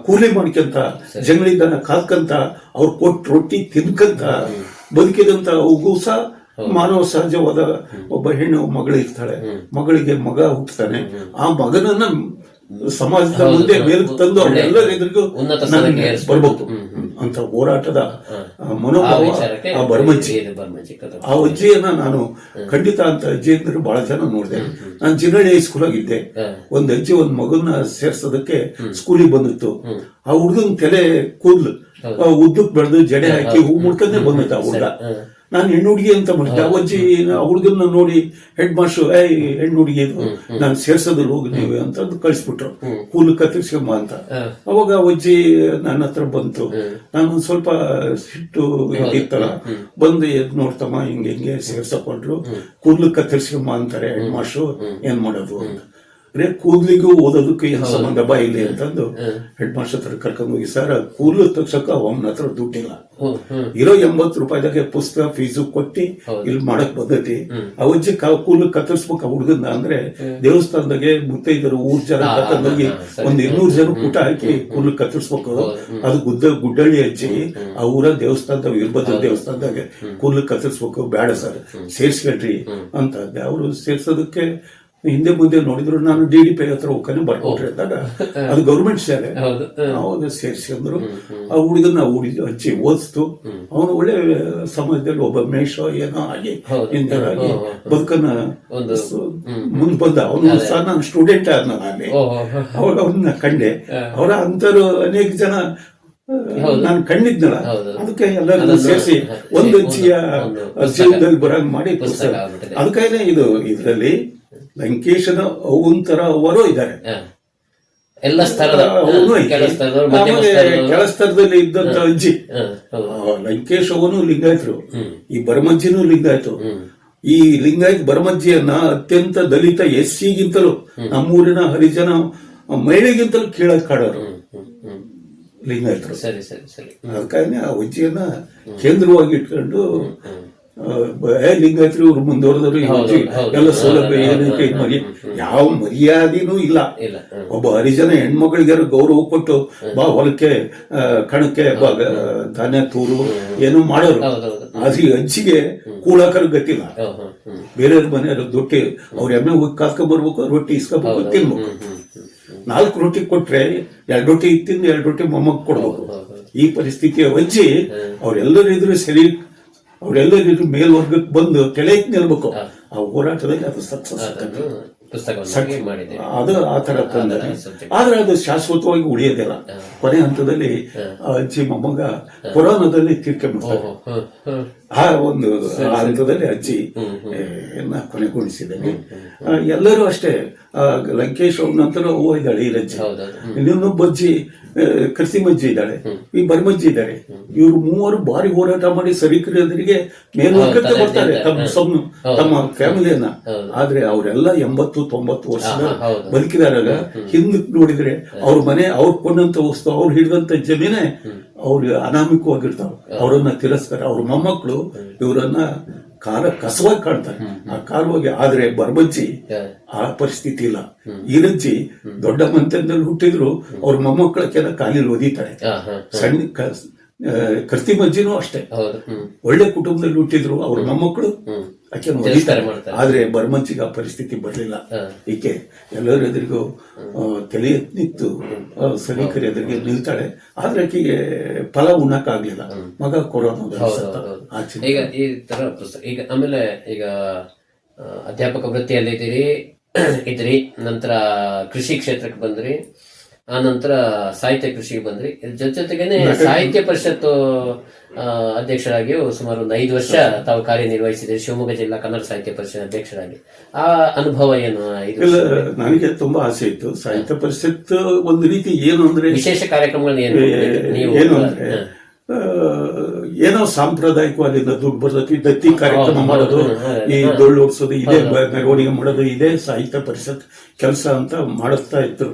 ಕೂಲಿ ಮಾಡ್ಕೊಂತ, ಜಂಗಳಿಂದ ಕಾಲ್ಕಂತ, ಅವ್ರು ಕೊಟ್ಟು ರೊಟ್ಟಿ ತಿನ್ಕಂತ ಬದುಕಿದಂತ ಅವ್ಗೂ ಸಹ ಮಾನವ ಸಹಜವಾದ ಒಬ್ಬ ಹೆಣ್ಣು ಮಗಳು ಇರ್ತಾಳೆ. ಮಗಳಿಗೆ ಮಗ ಹುಟ್ಟುತ್ತಾನೆ. ಆ ಮಗನನ್ನ ಸಮಾಜದ ಮುಂದೆ ಮೇಲಕ್ಕೆ ತಂದು ಅವರೆಲ್ಲರ ಎದುರಿಗೂ ಬರ್ಬೇಕು ಅಂತ ಹೋರಾಟದ ಮನೋಭಾವ ಆ ಬರ್ಮಜ್ಜಿ. ಆ ಅಜ್ಜಿಯನ್ನ ನಾನು ಖಂಡಿತ ಅಂತ ಅಜ್ಜಿ ಅಂದ್ರೆ ಬಹಳ ಜನ ನೋಡಿದೆ. ನಾನು ಜಿರಳಿ ಹೈಸ್ಕೂಲ್ ಆಗಿದ್ದೆ. ಒಂದ್ ಅಜ್ಜಿ ಒಂದ್ ಮಗನ್ನ ಸೇರ್ಸೋದಕ್ಕೆ ಸ್ಕೂಲಿಗೆ ಬಂದಿತ್ತು. ಆ ಹುಡುಗನ್ ತಲೆ ಕೂದ್ಲು ಉದ್ದಕ್ ಬೆಳೆದು ಜಡೆ ಹಾಕಿ ಹೂ ಮುಡ್ಕೊಂಡೇ ಬಂದಿತ್ತು ಆ ಹುಡುಗ. ನಾನು ಹೆಣ್ಣು ಹುಡುಗಿ ಅಂತ ಮಾಡಿದ್ದೆ. ಅವಜ್ಜಿ ಆ ಹುಡುಗನ್ನ ನೋಡಿ ಹೆಡ್ ಮಾಸ್ಟರ್ ಹೆಣ್ಣು ಹುಡುಗಿ ಇದು ನಾನು ಸೇರ್ಸೋದಿಲ್ಲ ಹೋಗಿ ನೀವು ಅಂತ ಕಳಿಸ್ಬಿಟ್ರು. ಕೂಲು ಕತ್ತರಿಸ್ಕೊಂಬ ಅಂತ. ಅವಾಗ ಅವಜ್ಜಿ ನನ್ನ ಹತ್ರ ಬಂತು. ನಾನು ಸ್ವಲ್ಪ ಸಿಟ್ಟು ಇತ್ತಲ್ಲ, ಬಂದು ಎದ್ ನೋಡ್ತಮ್ಮ ಹಿಂಗೆ ಸೇರ್ಸಕೊಂಡ್ರು, ಕೂದ್ಲು ಕತ್ತರಿಸ್ಕೊಂಬ ಅಂತಾರೆ ಹೆಡ್ ಮಾಸ್ಟ್ರು, ಏನ್ ಮಾಡೋದು ಅಂತ. ಬರೇ ಕೂದ್ಲಿಗೂ ಓದೋದಕ್ಕೂ ಏನ್ ಸಂಬಂಧ ಬಾ ಇಲ್ಲಿ ಅಂತಂದು ಹೆಡ್ ಮಾಸ್ಟರ್ ಹತ್ರ ಕರ್ಕೊಂಡು ಹೋಗಿ, ಸರ್ ಕೂದ್ಲು ತಗ್ಸಕ್ಕ ಅವನ ಹತ್ರ ದುಡ್ಡಿಲ್ಲ, ಇರೋ 80 ರೂಪಾಯಿದಾಗೆ ಪುಸ್ತಕ ಫೀಸು ಕೊಟ್ಟಿ ಇಲ್ಲಿ ಮಾಡಕ್ ಬಂದೈತಿ. ಅವಜ್ಜಿ ಕೂದ್ಲು ಕತ್ತರಿಸ್ಬೇಕು ಹುಡುಗನ್ನ ಅಂದ್ರೆ ದೇವಸ್ಥಾನದಾಗೆ ಮುತ್ತೈದರು ಊರ್ ಜನ ಕರ್ಕೊಂಡೋಗಿ 200 ಜನ ಊಟ ಹಾಕಿ ಕೂದ್ಲು ಕತ್ತರಿಸ್ಬೇಕು. ಅದು ಗುಡ್ಡಳ್ಳಿ ಅಜ್ಜಿ ಆ ಊರ ದೇವಸ್ಥಾನದಾಗ ವೀರಭದ್ರ ದೇವಸ್ಥಾನದಾಗೆ ಕೂದ್ಲು ಕತ್ತರಿಸ್ಬೇಕು, ಬೇಡ ಸರ್ ಸೇರ್ಸ್ಕೊಳ್ರಿ ಅಂತ. ಅವರು ಸೇರ್ಸೋದಕ್ಕೆ ಹಿಂದೆ ಮುಂದೆ ನೋಡಿದ್ರು. ನಾನು DDP ಹತ್ರ ಹೋಗ್ತಾನೆ ಬರ್ಕೊಟ್ರಿ ಅಂದಾಗ ಅದು ಗೌರ್ಮೆಂಟ್ ಶಾಲೆ, ಅವಾಗ ಸೇರಿಸಿದ್ರು. ಆ ಹುಡುಗನ ಹಚ್ಚಿ ಓದಿಸ್ತು. ಅವನು ಒಳ್ಳೆ ಸಮಾಜದಲ್ಲಿ ಒಬ್ಬ ಮೇಷ ಏನೋ ಆಗಿ ಇಂಥರಾಗಿ ಬದುಕನ್ನ ಮುಂದ್ ಬಂದ. ಅವನು ಸಹ ನಾನು ಸ್ಟೂಡೆಂಟ್ ಆದ ನಾನು ಅವಾಗ ಅವನ್ನ ಕಂಡೆ. ಅವರ ಅಂತರು ಅನೇಕ ಜನ ನಾನು ಕಂಡಿದ್ನಲ್ಲ, ಅದಕ್ಕೆ ಎಲ್ಲರೂ ಸೇರಿಸಿ ಒಂದು ಅಜ್ಜಿಯ ಜೀವನದಲ್ಲಿ ಬರಂಗ್ ಮಾಡಿ ಪುಸ್ತಕ. ಅದಕ್ಕೆ ಇದು ಇದರಲ್ಲಿ ಲಂಕೇಶನ ಅವಂತರ ಅವರು ಇದ್ದಾರೆ, ಎಲ್ಲ ಸ್ತರದ ಕೆಳ ಸ್ತರದಲ್ಲಿ ಇದ್ದಂತ ಅಜ್ಜಿ. ಲಂಕೇಶ್ ಅವನು ಲಿಂಗಾಯತರು, ಈ ಬರಮಜ್ಜಿನೂ ಲಿಂಗಾಯತರು. ಈ ಲಿಂಗಾಯತ್ ಬರಮಜ್ಜಿಯನ್ನ ಅತ್ಯಂತ ದಲಿತ SC ಗಿಂತಲೂ ನಮ್ಮೂರಿನ ಹರಿಜನ ಮಹಿಳೆಗಿಂತಲೂ ಕೀಳಕ್ ಕಾಡೋರು ಲಿಂಗಾಯತರು. ಅದಕ್ಕಾಗಿ ಆ ಅಜ್ಜಿಯನ್ನ ಕೇಂದ್ರವಾಗಿ ಇಟ್ಕೊಂಡು ಲಿಂಗಾಯತರು ಇವ್ರು ಮುಂದುವರೆದವರು ಎಲ್ಲ ಸೌಲಭ್ಯ ಏನಕ್ಕೆ ಯಾವ ಮರ್ಯಾದೆನೂ ಇಲ್ಲ. ಒಬ್ಬ ಹರಿಜನ ಹೆಣ್ಮಕ್ಳಿಗೆ ಗೌರವ ಕೊಟ್ಟು ಬಾ ಹೊಲಕ್ಕೆ ಕಣಕ್ಕೆ ಧಾನ್ಯ ತೂರು ಏನೋ ಮಾಡೋರು. ಆದ್ರೆ ಅಜ್ಜಿಗೆ ಕೂಳಾಕರು ಗೊತ್ತಿಲ್ಲ. ಬೇರೆಯವ್ರ ಮನೆಯವ್ರ ದೊಟ್ಟಿ ಅವ್ರ ಎಮ್ಮೆ ಹೋಗಿ ಕಾಸ್ಕೊಂಡ್ ಬರ್ಬೇಕು, ರೊಟ್ಟಿ ಇಸ್ಕೋಬೇಕು, ತಿನ್ಬೇಕು. 4 ರೊಟ್ಟಿ ಕೊಟ್ರೆ 2 ರೊಟ್ಟಿ ತಿಂದು 2 ರೊಟ್ಟಿ ಮೊಮ್ಮಗ್ ಕೊಡ್ಬೇಕು. ಈ ಪರಿಸ್ಥಿತಿಯ ಅಜ್ಜಿ ಅವ್ರೆಲ್ಲರೂ ಇದ್ರು ಸರಿ, ಅವರೆಲ್ಲರಿಗೂ ಮೇಲ್ವರ್ಗಕ್ಕೆ ಬಂದು ಕೆಳ ನಿಲ್ಬೇಕು. ಆ ಹೋರಾಟದಲ್ಲಿ ಅದು ಸಕ್ಸಸ್ ಅದು ಆ ತರ ತಂದರೆ. ಆದ್ರೆ ಅದು ಶಾಶ್ವತವಾಗಿ ಉಳಿಯೋದಿಲ್ಲ. ಕೊನೆ ಹಂತದಲ್ಲಿ ಅಜ್ಜಿ ಮೊಮ್ಮಗ ಕೊರೋನಾದಲ್ಲಿ ತೀರ್ಕೊಂಡ್ಬಿಡ್ತಾರೆ. ಆ ಒಂದು ಹಂತದಲ್ಲಿ ಅಜ್ಜಿ ಕೊನೆಗೊಳಿಸಿದ್ದೇನೆ. ಎಲ್ಲರೂ ಅಷ್ಟೇ. ಲಂಕೇಶ್ ಅವ್ರ ನಂತರ ಇದ್ದಾಳೆ ಈ ರಜ್ಜಿ, ಇನ್ನೊಬ್ಬ ಅಜ್ಜಿ ಕರ್ಸಿಮಜ್ಜಿ ಇದ್ದಾಳೆ, ಈ ಬರ್ಮಜ್ಜಿ ಇದ್ದಾರೆ. ಇವರು ಮೂವರು ಭಾರಿ ಹೋರಾಟ ಮಾಡಿ ಸರಿಕರಿಗೆ ಮೇಲ್ವರ್ಗಕ್ಕೆ ಬರ್ತಾರೆ ತಮ್ಮ ಫ್ಯಾಮಿಲಿಯನ್ನ. ಆದ್ರೆ ಅವರೆಲ್ಲ 80-90 ವರ್ಷದ ಬದುಕಿದಾರಲ್ಲ. ಹಿಂದಕ್ಕೆ ನೋಡಿದ್ರೆ ಅವ್ರ ಮನೆ, ಅವ್ರು ಕೊಂಡಂತ ವಸ್ತು, ಅವ್ರು ಹಿಡಿದಂತ ಜಮೀನೇ ಅವ್ರಿಗೆ ಅನಾಮಿಕವಾಗಿರ್ತಾವ. ಅವರನ್ನ ತಿರಸ್ಕಾರ. ಅವ್ರ ಮೊಮ್ಮಕ್ಕಳು ಇವರನ್ನ ಕಸವಾಗಿ ಕಾಣ್ತಾರೆ. ಆ ಕಾಲವಾಗಿ. ಆದ್ರೆ ಬರ್ಮಜ್ಜಿ ಆ ಪರಿಸ್ಥಿತಿ ಇಲ್ಲ. ಈರಜ್ಜಿ ದೊಡ್ಡ ಮಂತ್ಯದಲ್ಲಿ ಹುಟ್ಟಿದ್ರು ಅವ್ರ ಮೊಮ್ಮಕ್ಕಳಕ್ಕೆಲ್ಲ ಕಾಲಿಲ್ ಒದಿತಾರೆ. ಸಣ್ಣ ಕರ್ತಿಮಜ್ಜಿನೂ ಅಷ್ಟೇ, ಒಳ್ಳೆ ಕುಟುಂಬದಲ್ಲಿ ಹುಟ್ಟಿದ್ರು ಅವ್ರ ಮೊಮ್ಮಕ್ಕಳು ಆಕೆ ಒದಿತಾರೆ. ಆದ್ರೆ ಬರ್ಮಜ್ಜಿಗೆ ಆ ಪರಿಸ್ಥಿತಿ ಬರಲಿಲ್ಲ. ಈಕೆ ಎಲ್ಲರ ಎದುರಿಗೂ ತಲೆ ನಿಂತು ಸೈನಿಕರ ಎದುರಿಗೆ ನಿಲ್ತಾಳೆ. ಆದ್ರೆ ಆಕೆಗೆ ಫಲ ಉಣ್ಣಕ್ಕಾಗ್ಲಿಲ್ಲ. ಮಗ ಕೊರೋನಾ. ಈಗ ಈ ತರ ಪುಸ್ತಕ ಈಗ ಆಮೇಲೆ ಈಗ ಅಧ್ಯಾಪಕ ವೃತ್ತಿಯಲ್ಲಿ ಇದ್ರಿ, ನಂತರ ಕೃಷಿ ಕ್ಷೇತ್ರಕ್ಕೆ ಬಂದ್ರಿ, ಆ ನಂತರ ಸಾಹಿತ್ಯ ಕೃಷಿಗೆ ಬಂದ್ರಿ. ಜೊತೆಗೇನೆ ಸಾಹಿತ್ಯ ಪರಿಷತ್ತು ಅಧ್ಯಕ್ಷರಾಗಿಯೂ ಸುಮಾರು ಒಂದು 5 ವರ್ಷ ತಾವು ಕಾರ್ಯನಿರ್ವಹಿಸಿದ್ರಿ, ಶಿವಮೊಗ್ಗ ಜಿಲ್ಲಾ ಕನ್ನಡ ಸಾಹಿತ್ಯ ಪರಿಷತ್ ಅಧ್ಯಕ್ಷರಾಗಿ. ಆ ಅನುಭವ ಏನು? ನನಗೆ ತುಂಬಾ ಆಸೆ ಇತ್ತು. ಸಾಹಿತ್ಯ ಪರಿಷತ್ ಒಂದು ರೀತಿ ಏನು ಅಂದ್ರೆ ವಿಶೇಷ ಕಾರ್ಯಕ್ರಮಗಳನ್ನ ಏನು ಅಂದ್ರೆ ಏನೋ ಸಾಂಪ್ರದಾಯಿಕವಾಗಿ ದುಡ್ಡು ಬರ್ತೈತಿ, ದತ್ತಿ ಕಾರ್ಯಕ್ರಮ ಮಾಡೋದು, ಈ ಡೊಳ್ಳು ಓಡಿಸೋದು, ಇದೇ ಮೆರವಣಿಗೆ ಮಾಡೋದು, ಇದೇ ಸಾಹಿತ್ಯ ಪರಿಷತ್ ಕೆಲಸ ಅಂತ ಮಾಡುತ್ತಾ ಇದ್ರು.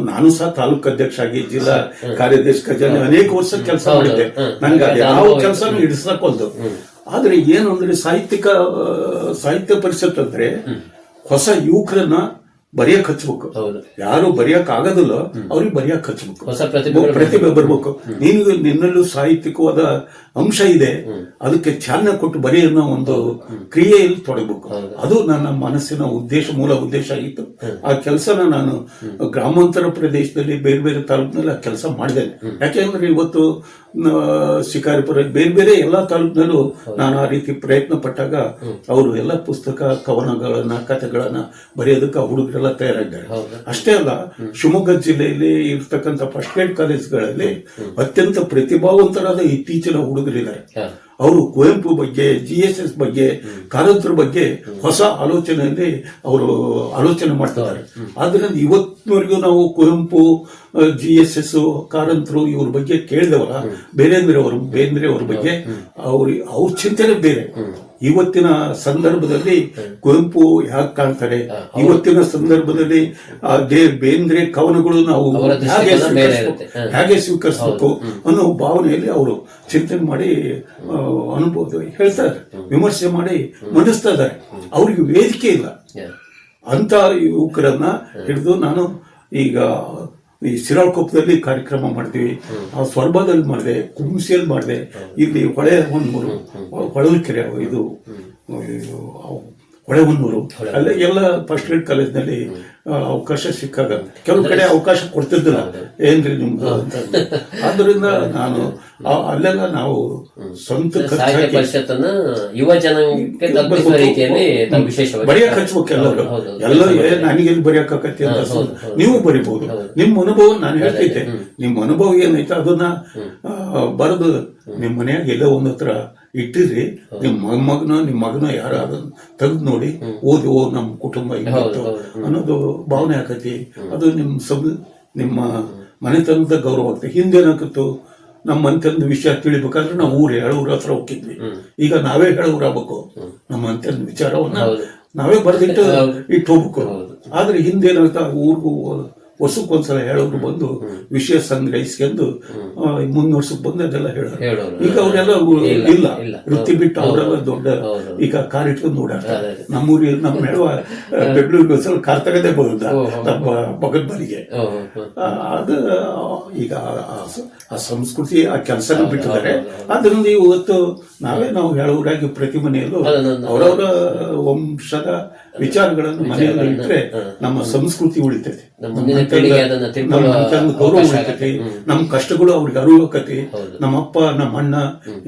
ನಾನು ಸಹ ತಾಲೂಕು ಅಧ್ಯಕ್ಷ ಆಗಿ, ಜಿಲ್ಲಾ ಕಾರ್ಯದರ್ಶಿ ಖಜಾನೆ ಅನೇಕ ವರ್ಷ ಕೆಲಸ ಮಾಡಿದ್ದೆ. ನನ್ಗೆ ಅದು ಯಾವ ಕೆಲಸನೂ ಹಿಡಿಸಕೊಂದು. ಆದ್ರೆ ಏನು ಅಂದ್ರೆ ಸಾಹಿತ್ಯ ಪರಿಷತ್ ಅಂದ್ರೆ ಹೊಸ ಯುವಕರನ್ನ ಬರೆಯಕ್ ಹಚ್ಬೇಕು. ಹೌದು. ಯಾರು ಬರೆಯಕ್ ಆಗೋದಿಲ್ಲ ಅವ್ರಿಗೆ ಬರೆಯಕ್ ಹಚ್ಬೇಕು. ಹೊಸ ಪ್ರತಿಭೆ ಬರ್ಬೇಕು. ನಿನ್ನಲ್ಲೂ ಸಾಹಿತ್ಯಿಕವಾದ ಅಂಶ ಇದೆ, ಅದಕ್ಕೆ ಚಾಲನೆ ಕೊಟ್ಟು ಬರೀ ಅನ್ನೋ ಒಂದು ಕ್ರಿಯೆಯಲ್ಲಿ ತೊಡಗಬೇಕು. ಅದು ನನ್ನ ಮನಸ್ಸಿನ ಮೂಲ ಉದ್ದೇಶ ಆಗಿತ್ತು. ಆ ಕೆಲಸನ ನಾನು ಗ್ರಾಮಾಂತರ ಪ್ರದೇಶದಲ್ಲಿ ಬೇರೆ ಬೇರೆ ತಾಲೂಕಿನಲ್ಲಿ ಆ ಕೆಲಸ ಮಾಡಿದ್ದೇನೆ. ಯಾಕೆಂದ್ರೆ ಇವತ್ತು ಶಿಕಾರಿಪುರ ಬೇರೆ ಬೇರೆ ಎಲ್ಲಾ ತಾಲೂಕಿನಲ್ಲೂ ನಾನು ಆ ರೀತಿ ಪ್ರಯತ್ನ ಪಟ್ಟಾಗ ಅವರು ಎಲ್ಲ ಪುಸ್ತಕ, ಕವನಗಳನ್ನ, ಕಥೆಗಳನ್ನ ಬರೆಯೋದಕ್ಕೆ ಹುಡುಗರೆಲ್ಲ ತಯಾರಾಗಿದ್ದಾರೆ. ಅಷ್ಟೇ ಅಲ್ಲ, ಶಿವಮೊಗ್ಗ ಜಿಲ್ಲೆಯಲ್ಲಿ ಇರ್ತಕ್ಕಂಥ ಫಸ್ಟ್ ಗ್ರೇಡ್ ಕಾಲೇಜ್ಗಳಲ್ಲಿ ಅತ್ಯಂತ ಪ್ರತಿಭಾವಂತರಾದ ಇತ್ತೀಚಿನ ಹುಡುಗರಿದ್ದಾರೆ. ಅವರು ಕುವೆಂಪು ಬಗ್ಗೆ, GSS ಬಗ್ಗೆ, ಕಾರಂತರ ಬಗ್ಗೆ ಹೊಸ ಆಲೋಚನೆಯಲ್ಲಿ ಅವರು ಆಲೋಚನೆ ಮಾಡ್ತಿದ್ದಾರೆ. ಆದ್ರಿಂದ ಇವತ್ತಿನವರೆಗೂ ನಾವು ಕುವೆಂಪು, GSS, ಕಾರಂತರು ಇವ್ರ ಬಗ್ಗೆ ಕೇಳಿದವರ, ಬೇಂದ್ರೆ ಅವ್ರ ಬಗ್ಗೆ ಅವ್ರ ಚಿಂತನೆ ಬೇರೆ. ಇವತ್ತಿನ ಸಂದರ್ಭದಲ್ಲಿ ಕುವೆಂಪು ಯಾಕೆ ಕಾಣ್ತಾರೆ, ಇವತ್ತಿನ ಸಂದರ್ಭದಲ್ಲಿ ಬೇಂದ್ರೆ ಕವನಗಳು ನಾವು ಹೇಗೆ ಸ್ವೀಕರಿಸಬೇಕು ಅನ್ನೋ ಭಾವನೆಯಲ್ಲಿ ಅವರು ಚಿಂತನೆ ಮಾಡಿ ಅನುಭವ ಹೇಳ್ತಾರೆ, ವಿಮರ್ಶೆ ಮಾಡಿ ಮಂಡಿಸ್ತಾ ಇದ್ದಾರೆ. ಅವ್ರಿಗೆ ವೇದಿಕೆ ಇಲ್ಲ. ಅಂತ ಯುವಕರನ್ನ ಹಿಡಿದು ನಾನು ಈಗ ಈ ಶಿರಾಳಕೊಪ್ಪದಲ್ಲಿ ಕಾರ್ಯಕ್ರಮ ಮಾಡ್ತೀವಿ, ಸ್ವರ್ಬದಲ್ಲಿ ಮಾಡಿದೆ, ಕುಂಸಿಯಲ್ಲಿ ಮಾಡಿದೆ, ಇಲ್ಲಿ ಹೊಳಲ್ಕೆರೆ ಇದು ಹೊಳೆಹೊನ್ನೂರು ಅಲ್ಲೇ ಎಲ್ಲ ಫಸ್ಟ್ ಗ್ರೇಡ್ ಕಾಲೇಜ್ನಲ್ಲಿ ಅವಕಾಶ ಸಿಕ್ಕಾಗ ಕೆಲವು ಕಡೆ ಅವಕಾಶ ಕೊಡ್ತಿದ್ದಿಲ್ಲ, ಏನ್ರಿ ನಿಮ್ದು ಅಂತ. ಆದ್ದರಿಂದ ನಾನು ಅಲ್ಲೆಲ್ಲ ನಾವು ಸ್ವಂತ ಯುವ ಜನಾಂಗಕ್ಕೆ ಬರೆಯಕ್ ಹಚ್ಬೇಕು. ಎಲ್ಲರೂ ನನಗೆಲ್ಲಿ ಬರೆಯಕ್ ಆಕತಿ ಅಂತ ನೀವು ಬರಿಬಹುದು. ನಿಮ್ಮ ಅನುಭವ ನಾನು ಹೇಳ್ತಿದ್ದೆ, ನಿಮ್ಮ ಅನುಭವ ಏನೈತೆ ಅದನ್ನ ಬರೆದು ನಿಮ್ಮ ಮನೆಯಾಗ ಎಲ್ಲೋ ಒಂದ್ ಹತ್ರ ಇಟ್ಟಿದ್ರಿ, ನಿಮ್ಮ ಮಗನ ಯಾರ ತೆಗೆದು ನೋಡಿ ಓದಿ, ನಮ್ಮ ಕುಟುಂಬ ಇತ್ತು ಅನ್ನೋದು ಭಾವನೆ ಆಕತಿ. ಅದು ನಿಮ್ಮ ಮನೆತನದ ಗೌರವ ಆಗ್ತದೆ. ಹಿಂದೇನಾಕತ್ತು, ನಮ್ಮ ಮನೆತನದ ವಿಷಯ ತಿಳಿಬೇಕಾದ್ರೆ ನಾವು ಹೇಳೂರ ಹತ್ರ ಹೋಗಿದ್ವಿ. ಈಗ ನಾವೇ ಹೇಳೂರ ಆಗ್ಬೇಕು, ನಮ್ಮ ಮನೆತನದ ವಿಚಾರವನ್ನ ನಾವೇ ಬರೆದಿಟ್ಟು ಇಟ್ಟು ಹೋಗ್ಬೇಕು. ಆದ್ರೆ ಹಿಂದೇನಾಗ್ತಾ ಊರಿಗೂ ವರ್ಷಕ್ಕೊಂದ್ಸಲ ಹೇಳೋರು ಬಂದು ವಿಷಯ ಸಂಗ್ರಹಿಸ್ಕೊಂಡು ಮುಂದಿನ ವರ್ಷಕ್ಕೆ ಬಂದು ಅದೆಲ್ಲ ಹೇಳೋರು. ಈಗ ಅವರೆಲ್ಲ ಇಲ್ಲ, ವೃತ್ತಿ ಬಿಟ್ಟು ಅವರೆಲ್ಲ ದೊಡ್ಡ ಈಗ ಕಾರ್ ಇಟ್ಕೊಂಡು ಓಡಾಡ್ತಾರೆ. ನಮ್ಮೂರಿಗೆ ನಮ್ಮ ಹೇಳುವ ಬೆಂಗಳೂರಿಗೆ ಒಂದ್ಸಲ ಕಾರ್ ತಗದೇ ಬರುದ ನಮ್ಮ ಮಗದ ಬಲಿಗೆ. ಅದು ಈಗ ಆ ಸಂಸ್ಕೃತಿ, ಆ ಕೆಲಸನ ಬಿಟ್ಟಿದ್ದಾರೆ. ಅದರಿಂದ ಇವತ್ತು ನಾವು ಹೇಳೋರಾಗಿ ಪ್ರತಿ ಮನೆಯಲ್ಲೂ ಅವರವರ ವಂಶದ ವಿಚಾರಗಳನ್ನು ಮನೆಯಲ್ಲಿ ಇಟ್ಟರೆ ನಮ್ಮ ಸಂಸ್ಕೃತಿ ಉಳಿತೈತಿ, ಗೌರವ ಉಳಿತೈತಿ, ನಮ್ಮ ಕಷ್ಟಗಳು ಅವ್ರಿಗೆ ಅರಿವಾಕತಿ. ನಮ್ಮ ಅಪ್ಪ, ನಮ್ಮ ಅಣ್ಣ,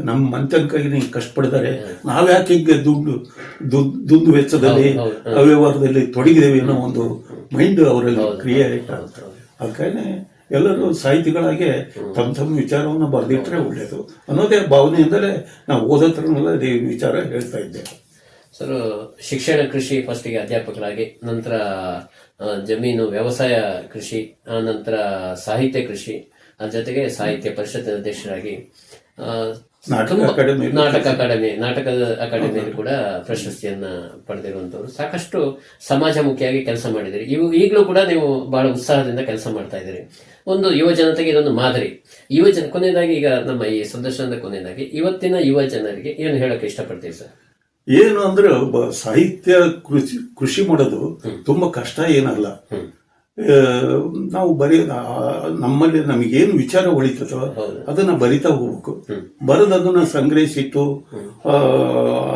ನಮ್ಮ ಮನೆತನಕ್ಕಾಗಿ ಹಿಂಗೆ ಕಷ್ಟಪಡಿದ್ದಾರೆ, ನಾವ್ಯಾಕೆ ಹಿಂಗೆ ದುಂದು ವೆಚ್ಚದಲ್ಲಿ ಅವ್ಯವಹಾರದಲ್ಲಿ ತೊಡಗಿದ್ದೇವೆ ಅನ್ನೋ ಒಂದು ಮೈಂಡ್ ಅವರಲ್ಲಿ ಕ್ರಿಯೆ ಆಗುತ್ತೆ. ಅದಕ್ಕಾಗಿ ಎಲ್ಲರೂ ಸಾಹಿತಿಗಳಾಗಿ ತಮ್ಮ ವಿಚಾರವನ್ನು ಬರೆದಿಟ್ಟರೆ ಒಳ್ಳೆಯದು ಅನ್ನೋದೇ ಭಾವನೆಯಿಂದಲೇ ನಾವು ಓದೋತ್ರನೆಲ್ಲ ವಿಚಾರ ಹೇಳ್ತಾ ಇದ್ದೇವೆ. ಸರ್, ಶಿಕ್ಷಣ ಕೃಷಿ ಫಸ್ಟಿಗೆ ಅಧ್ಯಾಪಕರಾಗಿ, ನಂತರ ಜಮೀನು ವ್ಯವಸಾಯ ಕೃಷಿ, ಆ ನಂತರ ಸಾಹಿತ್ಯ ಕೃಷಿ, ಅದ್ರ ಜೊತೆಗೆ ಸಾಹಿತ್ಯ ಪರಿಷತ್ತಿನ ಅಧ್ಯಕ್ಷರಾಗಿ, ನಾಟಕದ ಅಕಾಡೆಮಿಯಲ್ಲಿ ಕೂಡ ಪ್ರಶಸ್ತಿಯನ್ನ ಪಡೆದಿರುವಂತವ್ರು, ಸಾಕಷ್ಟು ಸಮಾಜಮುಖಿಯಾಗಿ ಕೆಲಸ ಮಾಡಿದಿರಿ. ಈಗಲೂ ಕೂಡ ನೀವು ಬಹಳ ಉತ್ಸಾಹದಿಂದ ಕೆಲಸ ಮಾಡ್ತಾ ಇದ್ದೀರಿ. ಒಂದು ಯುವ ಜನತೆಗೆ ಇದೊಂದು ಮಾದರಿ. ಕೊನೆಯದಾಗಿ, ಈಗ ನಮ್ಮ ಈ ಸಂದರ್ಶನದ ಕೊನೆಯದಾಗಿ ಇವತ್ತಿನ ಯುವ ಜನರಿಗೆ ಏನು ಹೇಳಕ್ಕೆ ಇಷ್ಟಪಡ್ತೀವಿ ಸರ್? ಏನು ಅಂದ್ರೆ, ಸಾಹಿತ್ಯ ಕೃಷಿ ಮಾಡೋದು ತುಂಬಾ ಕಷ್ಟ ಏನಲ್ಲ. ನಾವು ನಮ್ಮಲ್ಲಿ ನಮಗೇನು ವಿಚಾರ ಉಳಿತದೋ ಅದನ್ನ ಬರಿತಾ ಹೋಗ್ಬೇಕು. ಬರೆದದನ್ನ ಸಂಗ್ರಹಿಸಿಟ್ಟು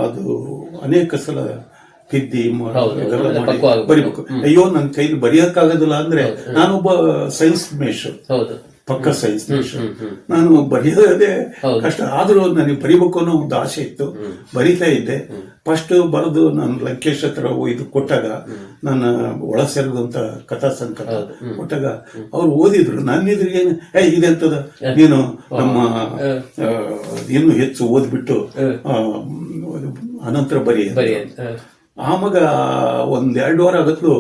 ಅದು ಅನೇಕ ಸಲ ತಿದ್ದಿ ಬರಿಬೇಕು. ಅಯ್ಯೋ, ನನ್ನ ಕೈಲಿ ಬರೆಯಕ್ಕಾಗೋದಿಲ್ಲ ಅಂದ್ರೆ, ನಾನೊಬ್ಬ ಸೈನ್ಸ್ ಮೇಷರ್, ಪಕ್ಕ ಸೈನ್ಸ್ ಮೇಷರ್, ನಾನು ಬರೆಯೋದೇ ಕಷ್ಟ. ಆದ್ರೂ ನನಗೆ ಬರಿಬೇಕು ಅನ್ನೋ ಒಂದು ಆಸೆ ಇತ್ತು, ಬರಿತಾ ಇದ್ದೆ. ಫಸ್ಟ್ ಬರೆದು ನಾನು ಲಂಕೇಶ್ ಹತ್ರ ಇದು ಕೊಟ್ಟಾಗ, ನನ್ನ ಒಳ ಸೇರಿದಂತ ಕಥಾ ಸಂಕಟ ಕೊಟ್ಟಾಗ ಅವ್ರು ಓದಿದ್ರು. ನನ್ನ ಎದುರಿಗೆ ಇದೆಂತದ, ನೀನು ನಮ್ಮ ಇನ್ನು ಹೆಚ್ಚು ಓದ್ಬಿಟ್ಟು ಅನಂತರ ಬರೀ. ಆವಾಗ 1-2 ವಾರ ಆಗತ್ಲು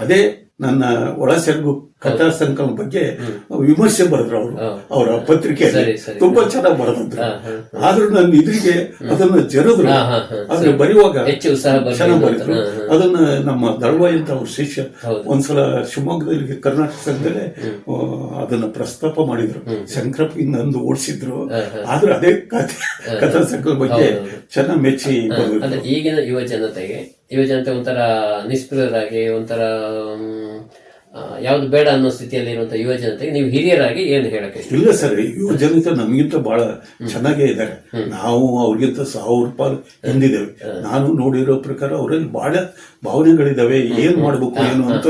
ಅದೇ ನನ್ನ ಒಳ ಸೆರಗು ಕಥಾ ಸಂಕಲನ ಬಗ್ಗೆ ವಿಮರ್ಶೆ ಬರೆದ್ರು ಅವರ ಪತ್ರಿಕೆ. ತುಂಬಾ ಚೆನ್ನಾಗಿ ಬರೆದ್ರು. ಆದ್ರೂ ನನ್ನ ಇದ್ರಿಗೆ ಅದನ್ನ ಜರದ್ರು. ಆದ್ರೆ ಬರೆಯುವಾಗ ಚೆನ್ನಾಗಿ ಬರೆದ್ರು. ಅದನ್ನ ನಮ್ಮ ದಳವಾಯಿ ಅಂತ ಅವ್ರ ಶಿಷ್ಯ ಒಂದ್ಸಲ ಶಿವಮೊಗ್ಗದಲ್ಲಿ ಕರ್ನಾಟಕ ಸಂಘದಲ್ಲೇ ಅದನ್ನ ಪ್ರಸ್ತಾಪ ಮಾಡಿದ್ರು. ಶಂಕರಪ್ಪ ನಂದು ಓಡಿಸಿದ್ರು. ಆದ್ರೆ ಅದೇ ಕಥಾ ಸಂಕಲನ ಬಗ್ಗೆ ಚೆನ್ನಾಗಿ ಮೆಚ್ಚಿ. ಈಗಿನ ಯುವ ಜನತೆಗೆ ಯುವಜನತೆ ಒಂಥರ ನಿಷ್ಪ್ರಿಯರಾಗಿ ಒಂಥರ ಯಾವ್ದು ಬೇಡ ಅನ್ನೋ ಸ್ಥಿತಿಯಲ್ಲಿ ಇರುವಂತ ಯುವಜನತೆಗೆ ನೀವು ಹಿರಿಯರಾಗಿ ಏನು ಹೇಳಕ್ಕೆ ಇಷ್ಟ? ಇಲ್ಲ ಸರ್, ಯುವ ಜನತೆ ನಮಗಿಂತ ಬಹಳ ಚೆನ್ನಾಗೇ ಇದ್ದಾರೆ. ನಾವು ಅವ್ರಿಗಿಂತ 1000 ಪಾಲು ಹಿಂದಿದ್ದೇವೆ. ನಾನು ನೋಡಿರೋ ಪ್ರಕಾರ ಅವರಲ್ಲಿ ಬಹಳ ಭಾವನೆಗಳಿದಾವೆ, ಏನ್ ಮಾಡ್ಬೇಕು ಏನು ಅಂತ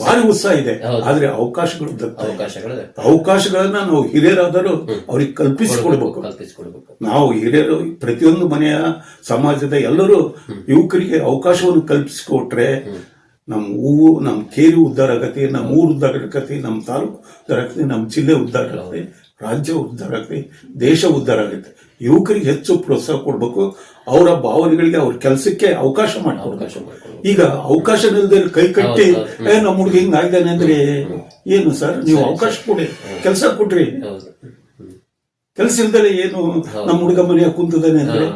ಭಾರಿ ಉತ್ಸಾಹ ಇದೆ. ಆದ್ರೆ ಅವಕಾಶಗಳು ಅವಕಾಶಗಳನ್ನ ನಾವು ಹಿರಿಯರಾದರೂ ಅವ್ರಿಗೆ ಕಲ್ಪಿಸಿಕೊಡ್ಬೇಕು. ನಾವು ಹಿರಿಯರು ಪ್ರತಿಯೊಂದು ಮನೆಯ ಸಮಾಜದ ಎಲ್ಲರೂ ಯುವಕರಿಗೆ ಅವಕಾಶವನ್ನು ಕಲ್ಪಿಸಿಕೊಟ್ರೆ ನಮ್ಮ ಹೂವು, ನಮ್ಮ ಕೇರಿ ಉದ್ಧಾರ ಆಗತ್ತೆ, ನಮ್ಮ ಊರು ಉದ್ಧಾರ ಆಗತ್ತೆ, ನಮ್ಮ ತಾಲೂಕು ಉದ್ಧಾರ ಆಗತ್ತೆ, ನಮ್ಮ ಜಿಲ್ಲೆ ಉದ್ಧಾರ ಆಗತ್ತೆ, ರಾಜ್ಯ ಉದ್ಧಾರ ಆಗತ್ತೆ, ದೇಶ ಉದ್ಧಾರ ಆಗುತ್ತೆ. ಯುವಕರಿಗೆ ಹೆಚ್ಚು ಪ್ರೋತ್ಸಾಹ ಕೊಡ್ಬೇಕು. ಅವರ ಭಾವನೆಗಳಿಗೆ, ಅವ್ರ ಕೆಲಸಕ್ಕೆ ಅವಕಾಶ ಮಾಡಿಕೊಡ್ಬೇಕು. ಈಗ ಅವಕಾಶ ಇಲ್ಲದೆ ಕೈ ಕಟ್ಟಿ ನಮ್ಮ ಹುಡುಗ ಹಿಂಗ್ ಆಗಿದ್ದಾನೆ ಅಂದ್ರೆ ಏನು ಸರ್? ನೀವು ಅವಕಾಶ ಕೊಡಿ, ಕೆಲಸ ಕೊಟ್ರಿ. ಕೆಲಸ ಇಲ್ದಲೆ ಏನು ನಮ್ಮ ಹುಡುಗ ಮನೆಯ ಕುಂತದಾನೆ ಅಂದ್ರೆ.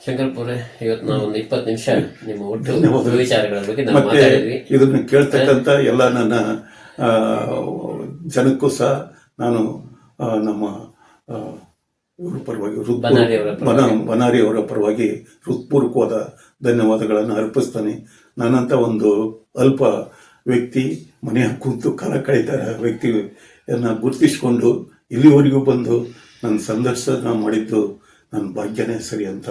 ಶಂಕರಪುರ, ಇವತ್ತು ನಾವು ಒಂದು 20 ನಿಮಿಷ ನಿಮ್ಮ ಒಟ್ಟು ವಿಚಾರಗಳ ಬಗ್ಗೆ ನಾವು ಮತ್ತೆ ಮಾತಾಡಿದ್ವಿ. ಇದನ್ನ ಕೇಳ್ತಕ್ಕಂತ ಎಲ್ಲ ನನ್ನ ಜನಕ್ಕೂ ಸಹ ನಾನು ನಮ್ಮ ಇವ್ರ ಪರವಾಗಿ ಬನಾರಿ ಅವರ ಪರವಾಗಿ ಹೃತ್ಪೂರ್ವಕವಾದ ಧನ್ಯವಾದಗಳನ್ನು ಅರ್ಪಿಸ್ತಾನೆ. ನನ್ನಂತ ಒಂದು ಅಲ್ಪ ವ್ಯಕ್ತಿ ಮನೆಯ ಕೂತು ಕಾಲ ಕಳೀತಾರ ವ್ಯಕ್ತಿಯನ್ನ ಗುರುತಿಸಿಕೊಂಡು ಇಲ್ಲಿವರೆಗೂ ಬಂದು ನನ್ನ ಸಂದರ್ಶನ ಮಾಡಿದ್ದು ನನ್ನ ಭಾಗ್ಯನೇ ಸರಿ ಅಂತ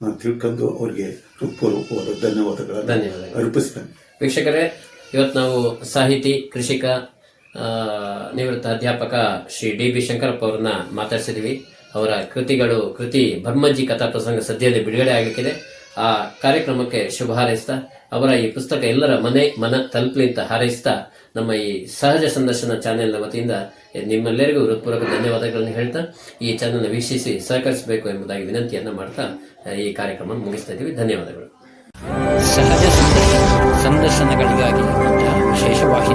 ನಾನು ತಿಳ್ಕೊಂಡು ಅವ್ರಿಗೆ ಹೃತ್ಪೂರ್ವಕವಾದ ಧನ್ಯವಾದಗಳನ್ನು ಅರ್ಪಿಸ್ತೇನೆ. ವೀಕ್ಷಕರೇ, ಇವತ್ತು ನಾವು ಸಾಹಿತಿ, ಕೃಷಿಕ, ನಿವೃತ್ತ ಅಧ್ಯಾಪಕ ಶ್ರೀ ಡಿ ಬಿ ಶಂಕರಪ್ಪ ಅವ್ರನ್ನ ಮಾತಾಡ್ಸಿದ್ವಿ. ಅವರ ಕೃತಿ ಭರ್ಮಜ್ಜಿ ಕಥಾ ಪ್ರಸಂಗ ಸದ್ಯದಲ್ಲಿ ಬಿಡುಗಡೆ ಆಗಲಿಕ್ಕಿದೆ. ಆ ಕಾರ್ಯಕ್ರಮಕ್ಕೆ ಶುಭ ಹಾರೈಸ್ತಾ, ಅವರ ಈ ಪುಸ್ತಕ ಎಲ್ಲರ ಮನ ತಲುಪಲಿ ಅಂತ ಹಾರೈಸ್ತಾ, ನಮ್ಮ ಈ ಸಹಜ ಸಂದರ್ಶನ ಚಾನೆಲ್ನ ವತಿಯಿಂದ ನಿಮ್ಮೆಲ್ಲರಿಗೂ ಹೃತ್ಪೂರ್ವಕ ಧನ್ಯವಾದಗಳನ್ನು ಹೇಳ್ತಾ, ಈ ಚಾನೆಲ್ನ ವೀಕ್ಷಿಸಿ ಸಹಕರಿಸಬೇಕು ಎಂಬುದಾಗಿ ವಿನಂತಿಯನ್ನ ಮಾಡ್ತಾ ಈ ಕಾರ್ಯಕ್ರಮ ಮುಗಿಸ್ತಾ ಇದ್ದೀವಿ. ಧನ್ಯವಾದಗಳು. ಸಹಜ ಸಂದರ್ಶನಗಳಿಗಾಗಿ ವಿಶೇಷವಾಗಿ